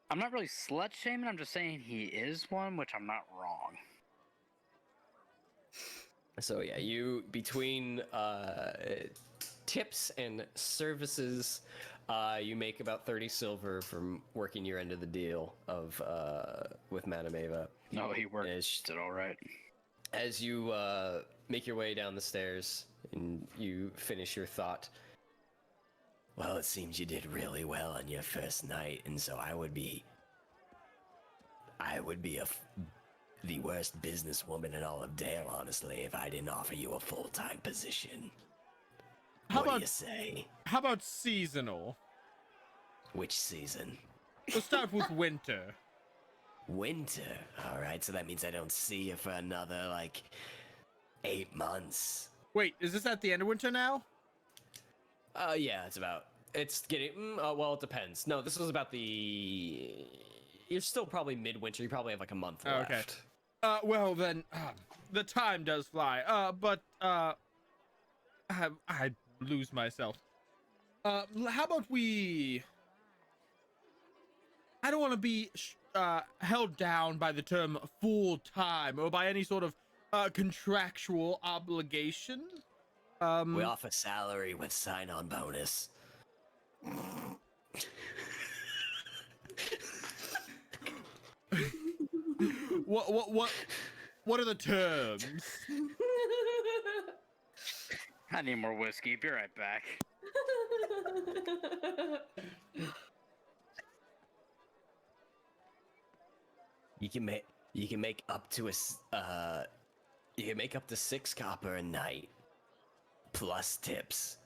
I'm not really slut shaming. I'm just saying he is one, which I'm not wrong. So yeah, you between tips and services, you make about 30 silver from working your end of the deal of with Madame Ava. No, he worked As- it all right. As you make your way down the stairs and you finish your thought, well, it seems you did really well on your first night, and so I would be the worst businesswoman in all of Dale, honestly, if I didn't offer you a full-time position. What do you say? How about seasonal? Which season? We'll start with winter. Winter. All right, so that means I don't see you for another, like, 8 months. Wait, is this at the end of winter now? yeah, it's getting, well, it depends. No, this was about you're still probably midwinter. You probably have like a month left. Okay. Well then, the time does fly. But I lose myself. How about we? I don't want to be held down by the term full time or by any sort of contractual obligation. We offer salary with sign-on bonus. What are the terms? I need more whiskey. Be right back. You can make up to 6 copper a night, plus tips.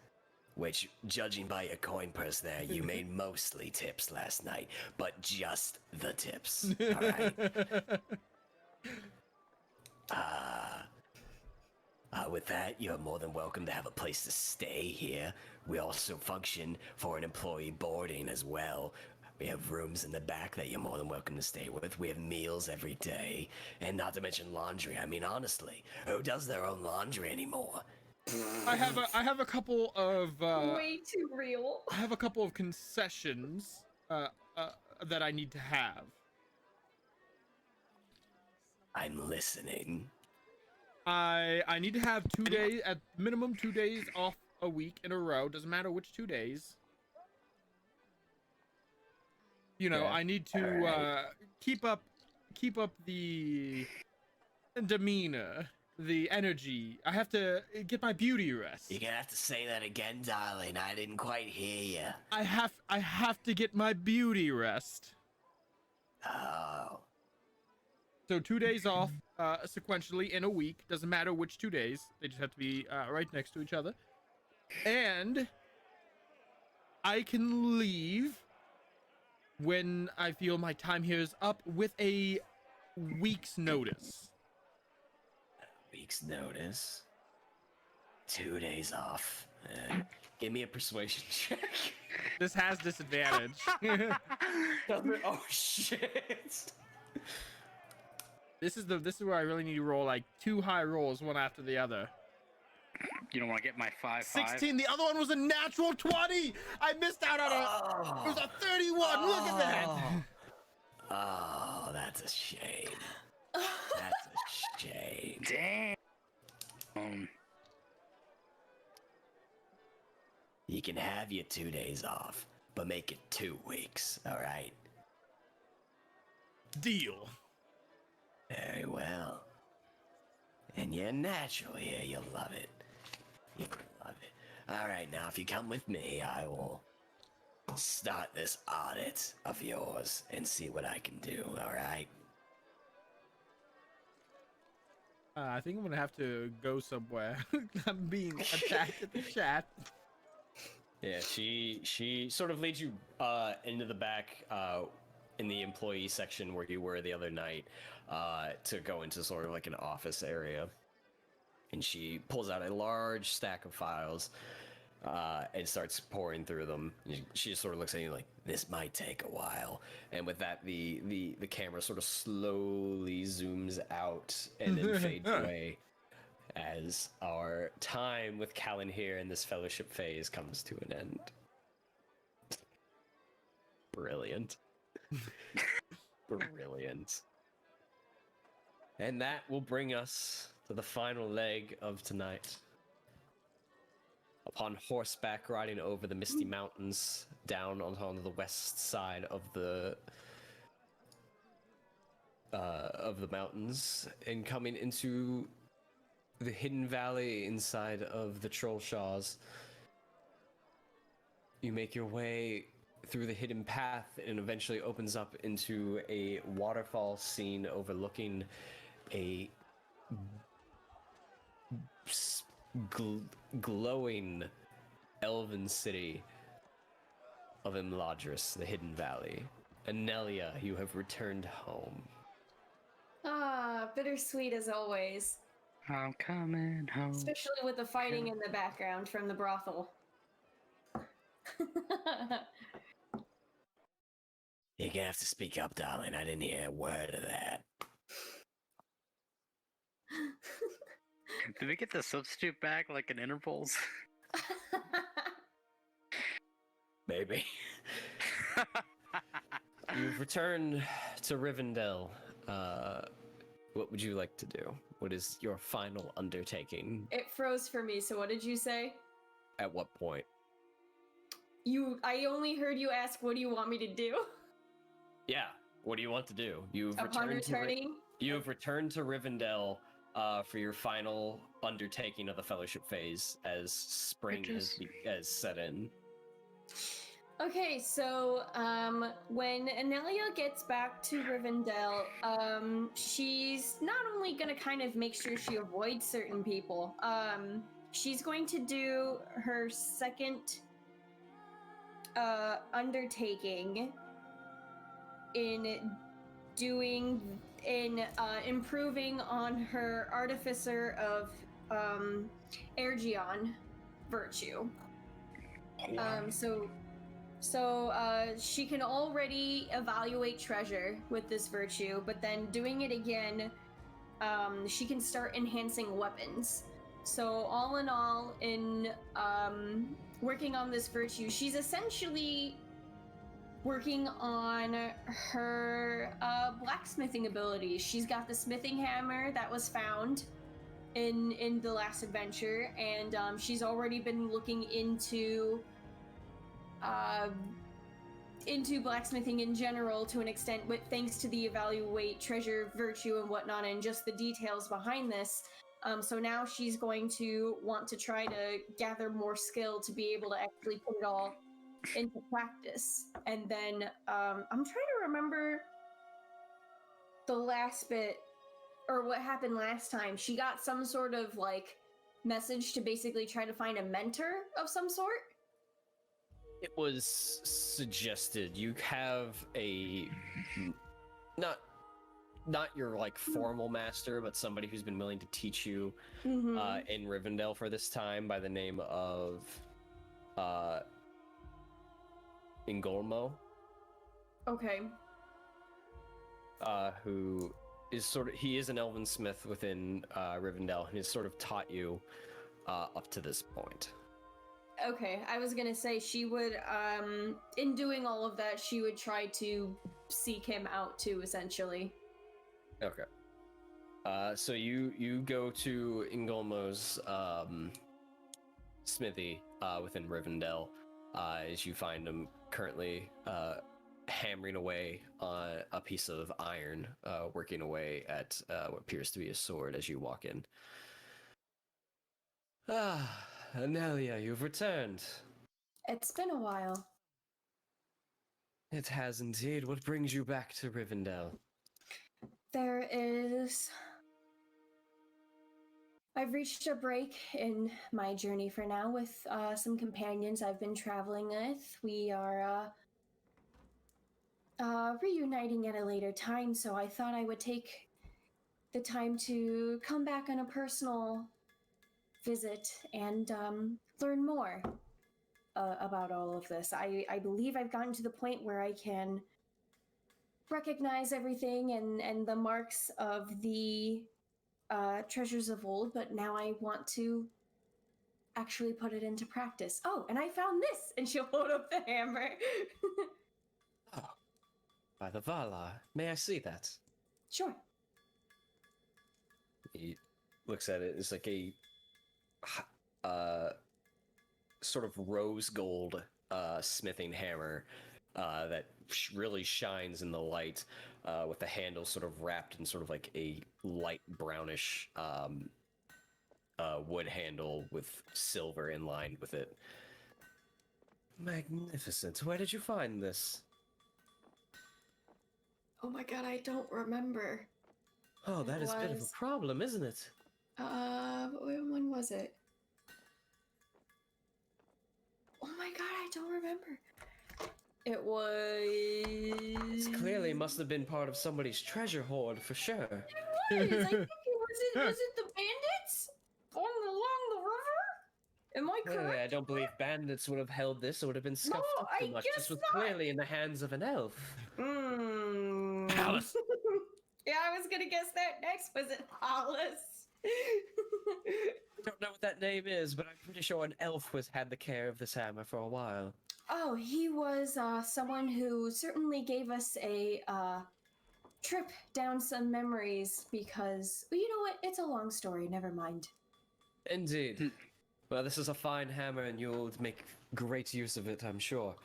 Which, judging by your coin purse there, you made mostly tips last night, but just the tips. All right. With that, you're more than welcome to have a place to stay here. We also function for an employee boarding as well. We have rooms in the back that you're more than welcome to stay with. We have meals every day, and not to mention laundry. I mean, honestly, who does their own laundry anymore? I have a couple of Way too real. I have a couple of concessions that I need to have. I'm listening. I need to have 2 days at minimum 2 days off a week in a row. Doesn't matter which 2 days. You know, Okay. I need to keep up the demeanor, the energy. I have to get my beauty rest. You're gonna have to say that again, darling. I didn't quite hear you. I have to get my beauty rest. Oh. So 2 days off sequentially in a week. Doesn't matter which 2 days. They just have to be right next to each other. And I can leave when I feel my time here is up with a week's notice. Week's notice. 2 days off. Give me a persuasion check. This has disadvantage. Oh shit! This is where I really need to roll like 2 high rolls, one after the other. You don't want to get my 5-5? 16. The other one was a natural 20. I missed out on it was a 31. Look at that. Oh, that's a shame. That's a shame. Damn. You can have your 2 days off, but make it 2 weeks, alright? Deal. Very well. And you're natural here, you'll love it. You'll love it. Alright, now if you come with me, I will start this audit of yours and see what I can do, alright? I think I'm gonna have to go somewhere. I'm being attacked at the chat. Yeah, she sort of leads you into the back in the employee section where you were the other night to go into sort of like an office area. and she pulls out a large stack of files and starts pouring through them. She just sort of looks at you like, this might take a while. And with that, the camera sort of slowly zooms out and then fades away as our time with Calanhir in this fellowship phase comes to an end. Brilliant. Brilliant. And that will bring us to the final leg of tonight. Upon horseback riding over the misty mountains down on the west side of the mountains and coming into the hidden valley inside of the Troll Shaws, you make your way through the hidden path and eventually opens up into a waterfall scene overlooking a glowing elven city of Imladris, the hidden valley. Enelya, you have returned home. Ah, bittersweet as always. I'm coming home. Especially with the fighting in the background from the brothel. You're gonna have to speak up, darling. I didn't hear a word of that. Did we get the substitute back like in intervals? Maybe. You've returned to Rivendell. What would you like to do? What is your final undertaking? It froze for me, so what did you say? At what point? I only heard you ask, what do you want me to do? Yeah, what do you want to do? Upon returning? You've returned to Rivendell for your final undertaking of the Fellowship phase as spring has set in. Okay, so when Enelya gets back to Rivendell, she's not only gonna kind of make sure she avoids certain people, she's going to do her second undertaking in improving on her Artificer of Ergion virtue. So she can already evaluate treasure with this virtue, but then doing it again, she can start enhancing weapons. So all in all, in working on this virtue, she's essentially working on her blacksmithing abilities. She's got the smithing hammer that was found in the last adventure, and she's already been looking into blacksmithing in general to an extent, thanks to the evaluate treasure virtue and whatnot, and just the details behind this. So now she's going to want to try to gather more skill to be able to actually put it all into practice. And then I'm trying to remember the last bit, or what happened last time. She got some sort of like message to basically try to find a mentor of some sort. It was suggested you have a not your like formal master, but somebody who's been willing to teach you in Rivendell for this time by the name of Ingolmo. Okay. Who is he is an elven smith within Rivendell, and has sort of taught you up to this point. Okay, I was gonna say she would, in doing all of that, she would try to seek him out too, essentially. Okay. So you go to Ingolmo's smithy within Rivendell, as you find him currently hammering away on a piece of iron, working away at what appears to be a sword as you walk in. Ah, Enelya, you've returned. It's been a while. It has indeed. What brings you back to Rivendell? I've reached a break in my journey for now with some companions I've been traveling with. We are reuniting at a later time, so I thought I would take the time to come back on a personal visit and learn more about all of this. I believe I've gotten to the point where I can recognize everything and the marks of the treasures of old, but now I want to actually put it into practice. Oh, and I found this! And she'll hold up the hammer. Oh, by the Vala, may I see that? Sure. He looks at it. It's like a sort of rose gold smithing hammer that really shines in the light, with the handle sort of wrapped in sort of like a light brownish wood handle with silver in line with it. Magnificent. Where did you find this? Oh my god, I don't remember. Oh, that is a bit of a problem, isn't it? When was it? Oh my god, I don't remember. It was... This clearly must have been part of somebody's treasure hoard, for sure. It was! I think was it the bandits? Along the river? Am I correct? Clearly, I don't believe bandits would have held this. It would have been scuffed up too much. This was not. clearly in the hands of an elf. Alice. Yeah, I was gonna guess that next. Was it Hollis? I don't know what that name is, but I'm pretty sure an elf had the care of this hammer for a while. Oh, he was someone who certainly gave us a trip down some memories because, well, you know what? It's a long story. Never mind. Indeed. Well, this is a fine hammer, and you'll make great use of it, I'm sure.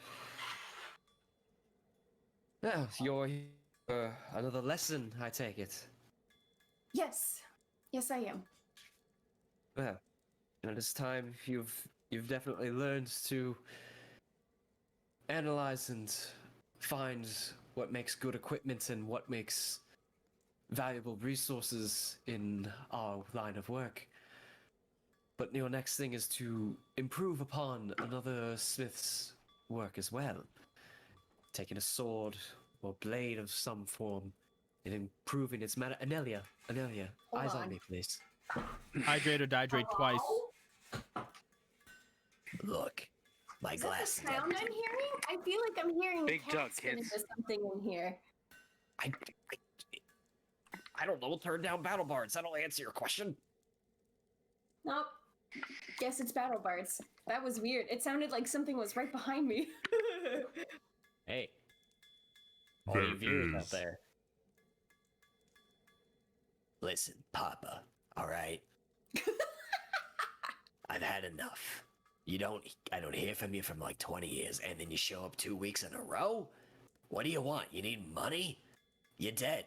Now, you're here for another lesson, I take it. Yes. Yes, I am. Well, at this time, you've definitely learned to analyze and find what makes good equipment and what makes valuable resources in our line of work. But your next thing is to improve upon another smith's work as well. Taking a sword or blade of some form and improving its matter. Enelya, Hold eyes on. on me, please. Hydrate or dihydrate twice. Look, my Is that the glasses. sound I'm hearing? I feel like I'm hearing Big a cat Doug, spinning kids. with something in here. I don't know. We'll turn down battle bards. That'll answer your question. Nope. Guess it's battle bards. That was weird. It sounded like something was right behind me. Hey, all you viewers out there. Listen, Papa, alright? I've had enough. I don't hear from you from like 20 years, and then you show up 2 weeks in a row? What do you want? You need money? You're dead.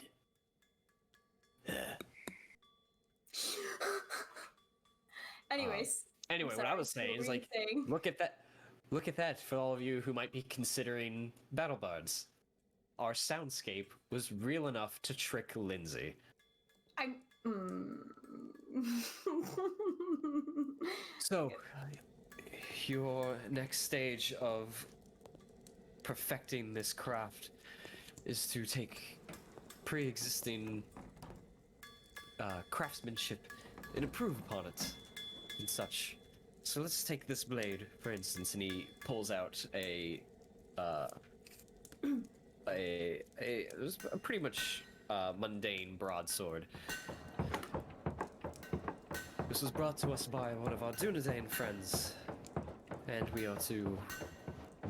Anyways. Anyway, I'm what I sorry, was saying what is were you like, saying? look at that for all of you who might be considering battle bards. Our soundscape was real enough to trick Lindsay. I'm. So, your next stage of perfecting this craft is to take pre-existing craftsmanship and improve upon it and such. So let's take this blade, for instance, and he pulls out a pretty much mundane broadsword. This was brought to us by one of our Dunedain friends, and we are to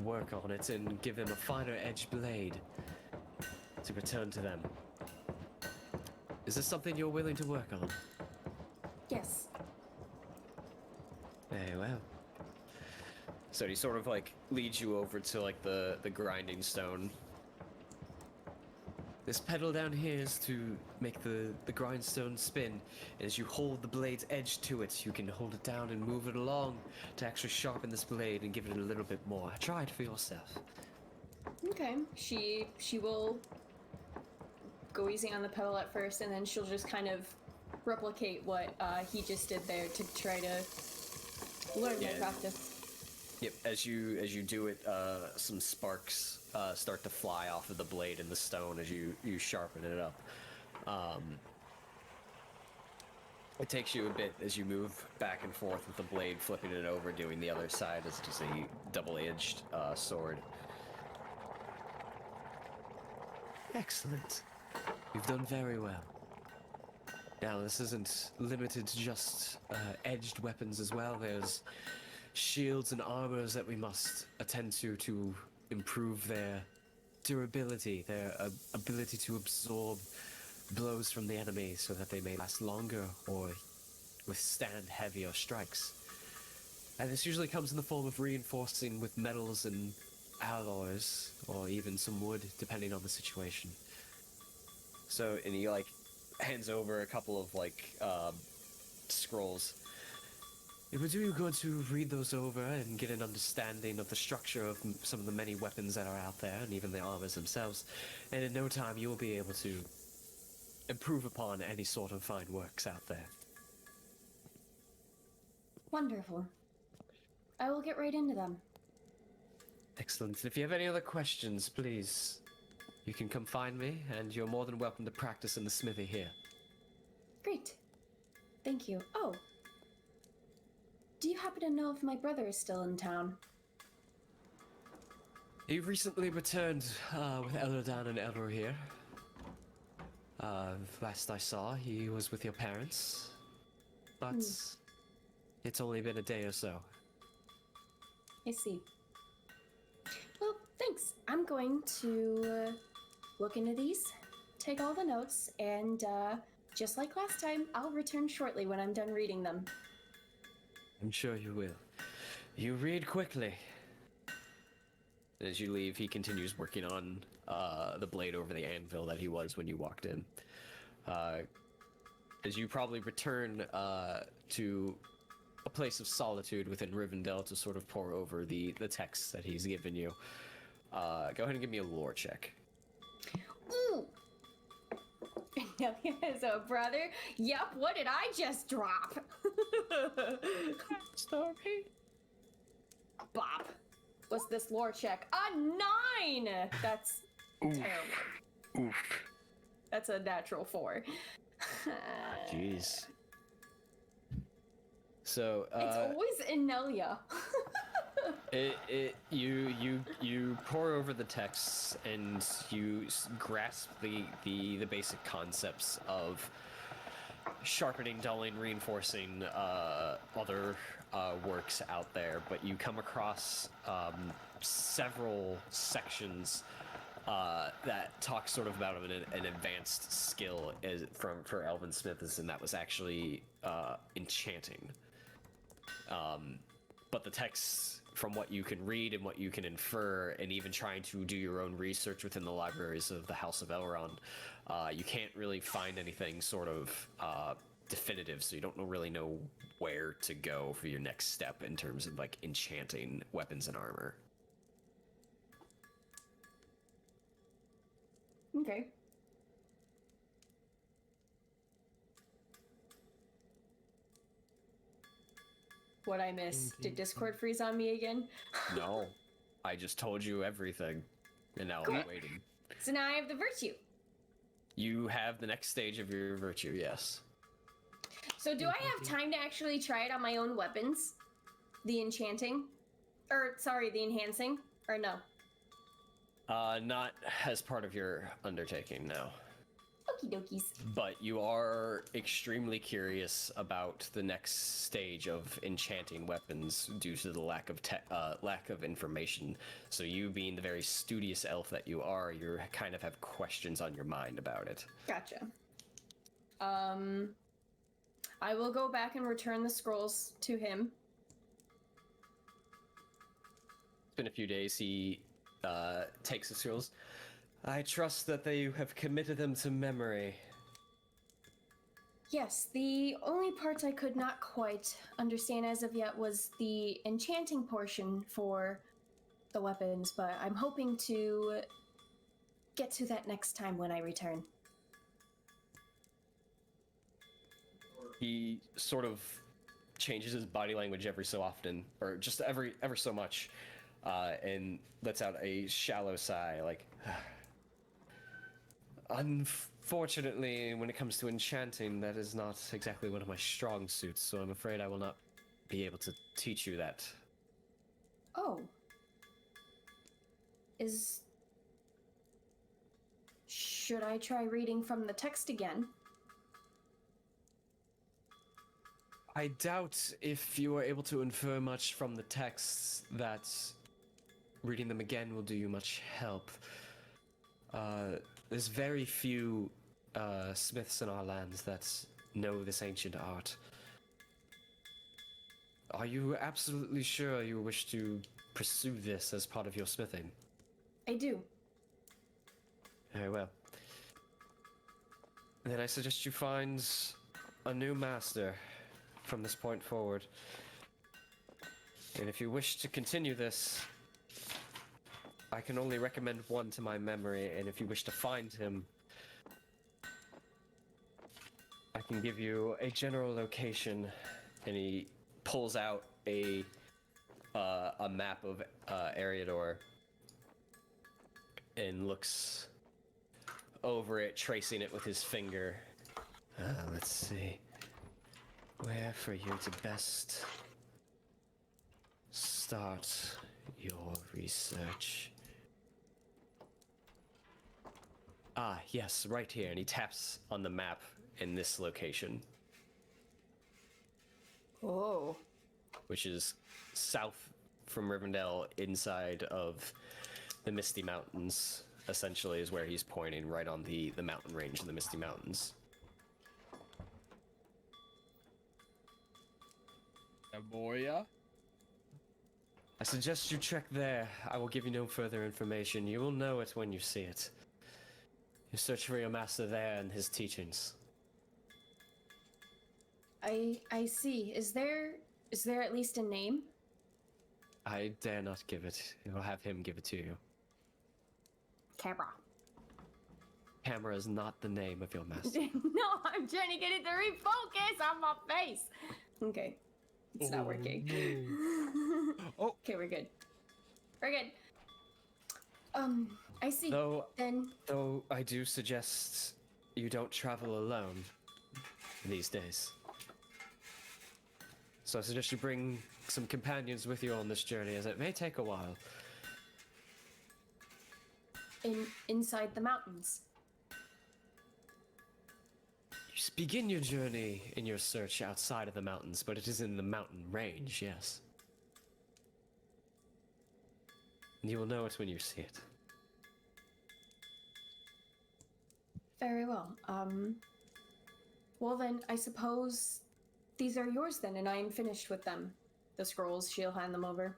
work on it and give them a finer edged blade to return to them. Is this something you're willing to work on? Yes. Very well. So he sort of like leads you over to like the grinding stone. This pedal down here is to make the grindstone spin. As you hold the blade's edge to it, you can hold it down and move it along to actually sharpen this blade and give it a little bit more. Try it for yourself. Okay. She will go easy on the pedal at first, and then she'll just kind of replicate what he just did there to try to learn the practice. Yep. As you do it, some sparks start to fly off of the blade and the stone as you sharpen it up. It takes you a bit as you move back and forth with the blade, flipping it over, doing the other side as just a double-edged sword. Excellent. You've done very well. Now, this isn't limited to just edged weapons as well. There's shields and armors that we must attend to improve their durability, their ability to absorb blows from the enemy so that they may last longer or withstand heavier strikes. And this usually comes in the form of reinforcing with metals and alloys, or even some wood, depending on the situation. So, and he, like, hands over a couple of, like, scrolls. It would do you good to read those over and get an understanding of the structure of some of the many weapons that are out there, and even the armors themselves. And in no time, you will be able to improve upon any sort of fine works out there. Wonderful. I will get right into them. Excellent. If you have any other questions, please, you can come find me, and you're more than welcome to practice in the smithy here. Great. Thank you. Oh. Do you happen to know if my brother is still in town? He recently returned with Elodan and Elro here. Last I saw, he was with your parents. But it's only been a day or so. I see. Well, thanks. I'm going to look into these, take all the notes, and just like last time, I'll return shortly when I'm done reading them. I'm sure you will. You read quickly. As you leave, he continues working on the blade over the anvil that he was when you walked in. As you probably return to a place of solitude within Rivendell to sort of pour over the text that he's given you. Go ahead and give me a lore check. Ooh! Enelya has a brother? Yup, what did I just drop? Story? Bop. What's this lore check? A 9! That's terrible. Oof. That's a natural 4. Jeez. So, It's always Enelya. you pour over the texts and you grasp the basic concepts of sharpening, dulling, reinforcing other works out there, but you come across several sections that talk sort of about an advanced skill for Elven Smiths, and that was actually enchanting. But the texts, from what you can read and what you can infer, and even trying to do your own research within the libraries of the House of Elrond, you can't really find anything sort of definitive, so you don't really know where to go for your next step in terms of like enchanting weapons and armor. Okay. What I miss? Did Discord freeze on me again? No, I just told you everything, and now I'm waiting. So now I have the virtue. You have the next stage of your virtue, yes. So do I have time to actually try it on my own weapons? The enchanting? Or, sorry, the enhancing? Or no? Not as part of your undertaking, no. Okie dokies. But you are extremely curious about the next stage of enchanting weapons due to the lack of information. So you, being the very studious elf that you are, you kind of have questions on your mind about it. Gotcha. I will go back and return the scrolls to him. It's been a few days. He takes the scrolls. I trust that they have committed them to memory. Yes, the only part I could not quite understand as of yet was the enchanting portion for the weapons, but I'm hoping to get to that next time when I return. He sort of changes his body language every so often, or just ever so much, and lets out a shallow sigh, like, Unfortunately, when it comes to enchanting, that is not exactly one of my strong suits, so I'm afraid I will not be able to teach you that. Oh. Should I try reading from the text again? I doubt if you are able to infer much from the texts that reading them again will do you much help. There's very few smiths in our lands that know this ancient art. Are you absolutely sure you wish to pursue this as part of your smithing? I do. Very well. Then I suggest you find a new master from this point forward. And if you wish to continue this, I can only recommend one to my memory, and if you wish to find him, I can give you a general location. And he pulls out a map of Eriador and looks over it, tracing it with his finger. Let's see. Where for you to best start your research? Ah, yes, right here. And he taps on the map in this location, Oh. which is south from Rivendell, inside of the Misty Mountains, essentially, is where he's pointing, right on the mountain range of the Misty Mountains. Aboya? I suggest you check there. I will give you no further information. You will know it when you see it. You search for your master there and his teachings. I see. Is there at least a name? I dare not give it. I will have him give it to you. Camera. Camera is not the name of your master. No, I'm trying to get it to refocus on my face. Okay. It's not working. Oh. Okay, we're good. We're good. I see. Though Then I do suggest you don't travel alone these days. So I suggest you bring some companions with you on this journey, as it may take a while. inside the mountains. You begin your journey in your search outside of the mountains, but it is in the mountain range, yes. And you will know it when you see it. Very well. Well then, I suppose these are yours then, and I am finished with them. The scrolls, she'll hand them over.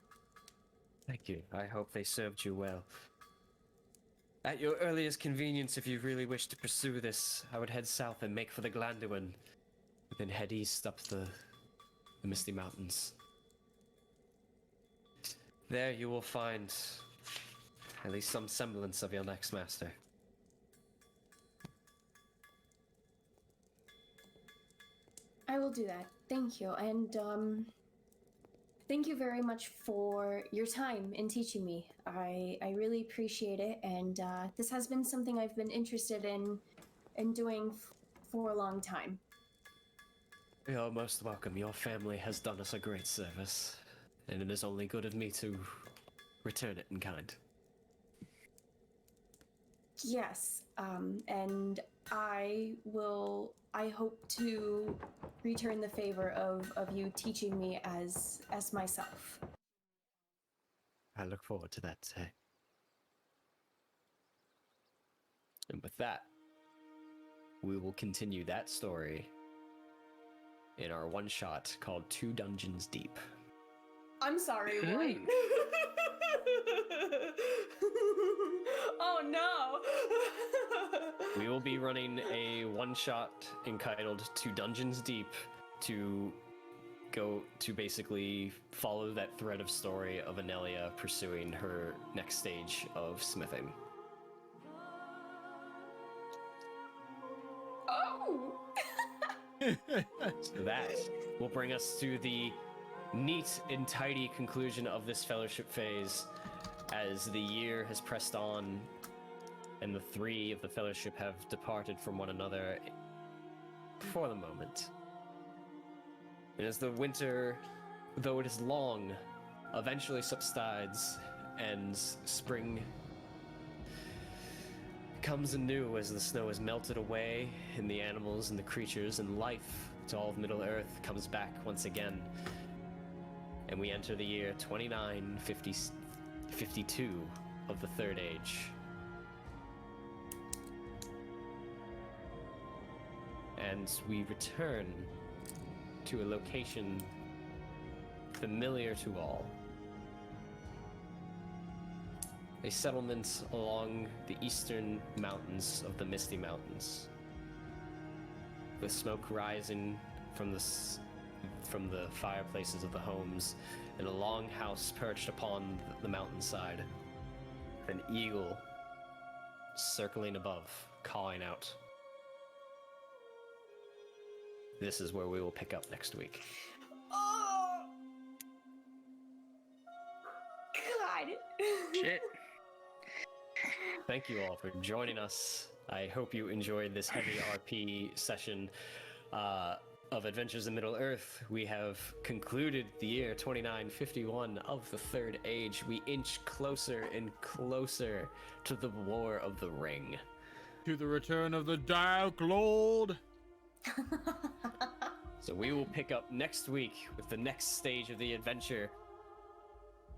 Thank you. I hope they served you well. At your earliest convenience, if you really wish to pursue this, I would head south and make for the Glanduin, then head east up the Misty Mountains. There you will find at least some semblance of your next master. I will do that. Thank you. And, thank you very much for your time in teaching me. I really appreciate it, and, this has been something I've been interested in doing for a long time. You're most welcome. Your family has done us a great service, and it is only good of me to return it in kind. Yes, and I hope to return the favor of you teaching me as myself. I look forward to that day. And with that, we will continue that story in our one-shot called 2 Dungeons Deep. I'm sorry, what? Oh no! We will be running a one-shot entitled 2 Dungeons Deep to go to basically follow that thread of story of Enelya pursuing her next stage of smithing. Oh! So that will bring us to the neat and tidy conclusion of this fellowship phase as the year has pressed on. and the three of the Fellowship have departed from one another for the moment. And as the winter, though it is long, eventually subsides, and spring comes anew as the snow is melted away, and the animals and the creatures and life to all of Middle-earth comes back once again. And we enter the year 2952 of the Third Age. And we return to a location familiar to all. A settlement along the eastern mountains of the Misty Mountains, with smoke rising from the fireplaces of the homes, and a long house perched upon the mountainside, with an eagle circling above, calling out. This is where we will pick up next week. Oh! God! Shit. Thank you all for joining us. I hope you enjoyed this heavy RP session of Adventures in Middle-earth. We have concluded the year 2951 of the Third Age. We inch closer and closer to the War of the Ring. To the return of the Dark Lord. So we will pick up next week with the next stage of the adventure.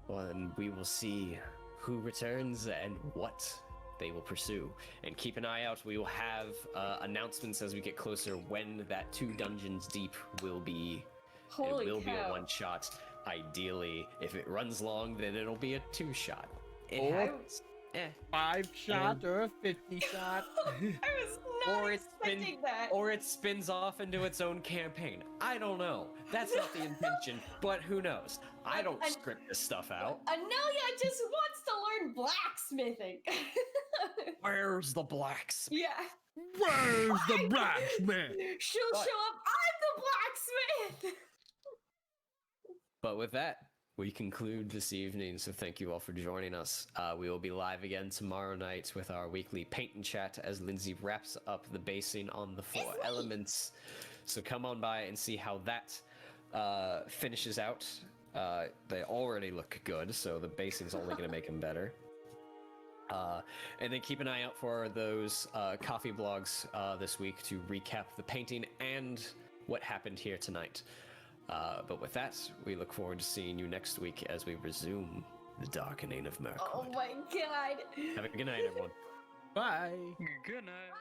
And we will see who returns and what they will pursue. And keep an eye out. We will have announcements as we get closer when that 2 dungeons deep will be. Holy it will be a cow. 1-shot. Ideally, if it runs long, then it'll be a 2-shot. It Or- happens. 5-shot or a 50-shot. I was not expecting that. Or it spins off into its own campaign. I don't know. That's not the intention, but who knows? I don't script this stuff out. Enelya just wants to learn blacksmithing. Where's the blacks? Yeah. Where's the blacksmith? She'll show up. I'm the blacksmith. But with that, we conclude this evening, so thank you all for joining us. We will be live again tomorrow night with our weekly paint and chat as Lindsay wraps up the basing on the 4 elements. So come on by and see how that finishes out. They already look good, so the basing's only going to make them better. And then keep an eye out for those coffee blogs this week to recap the painting and what happened here tonight. But with that, we look forward to seeing you next week as we resume the Darkening of Mirkwood. Oh my god. Have a good night, everyone. Bye. Good night.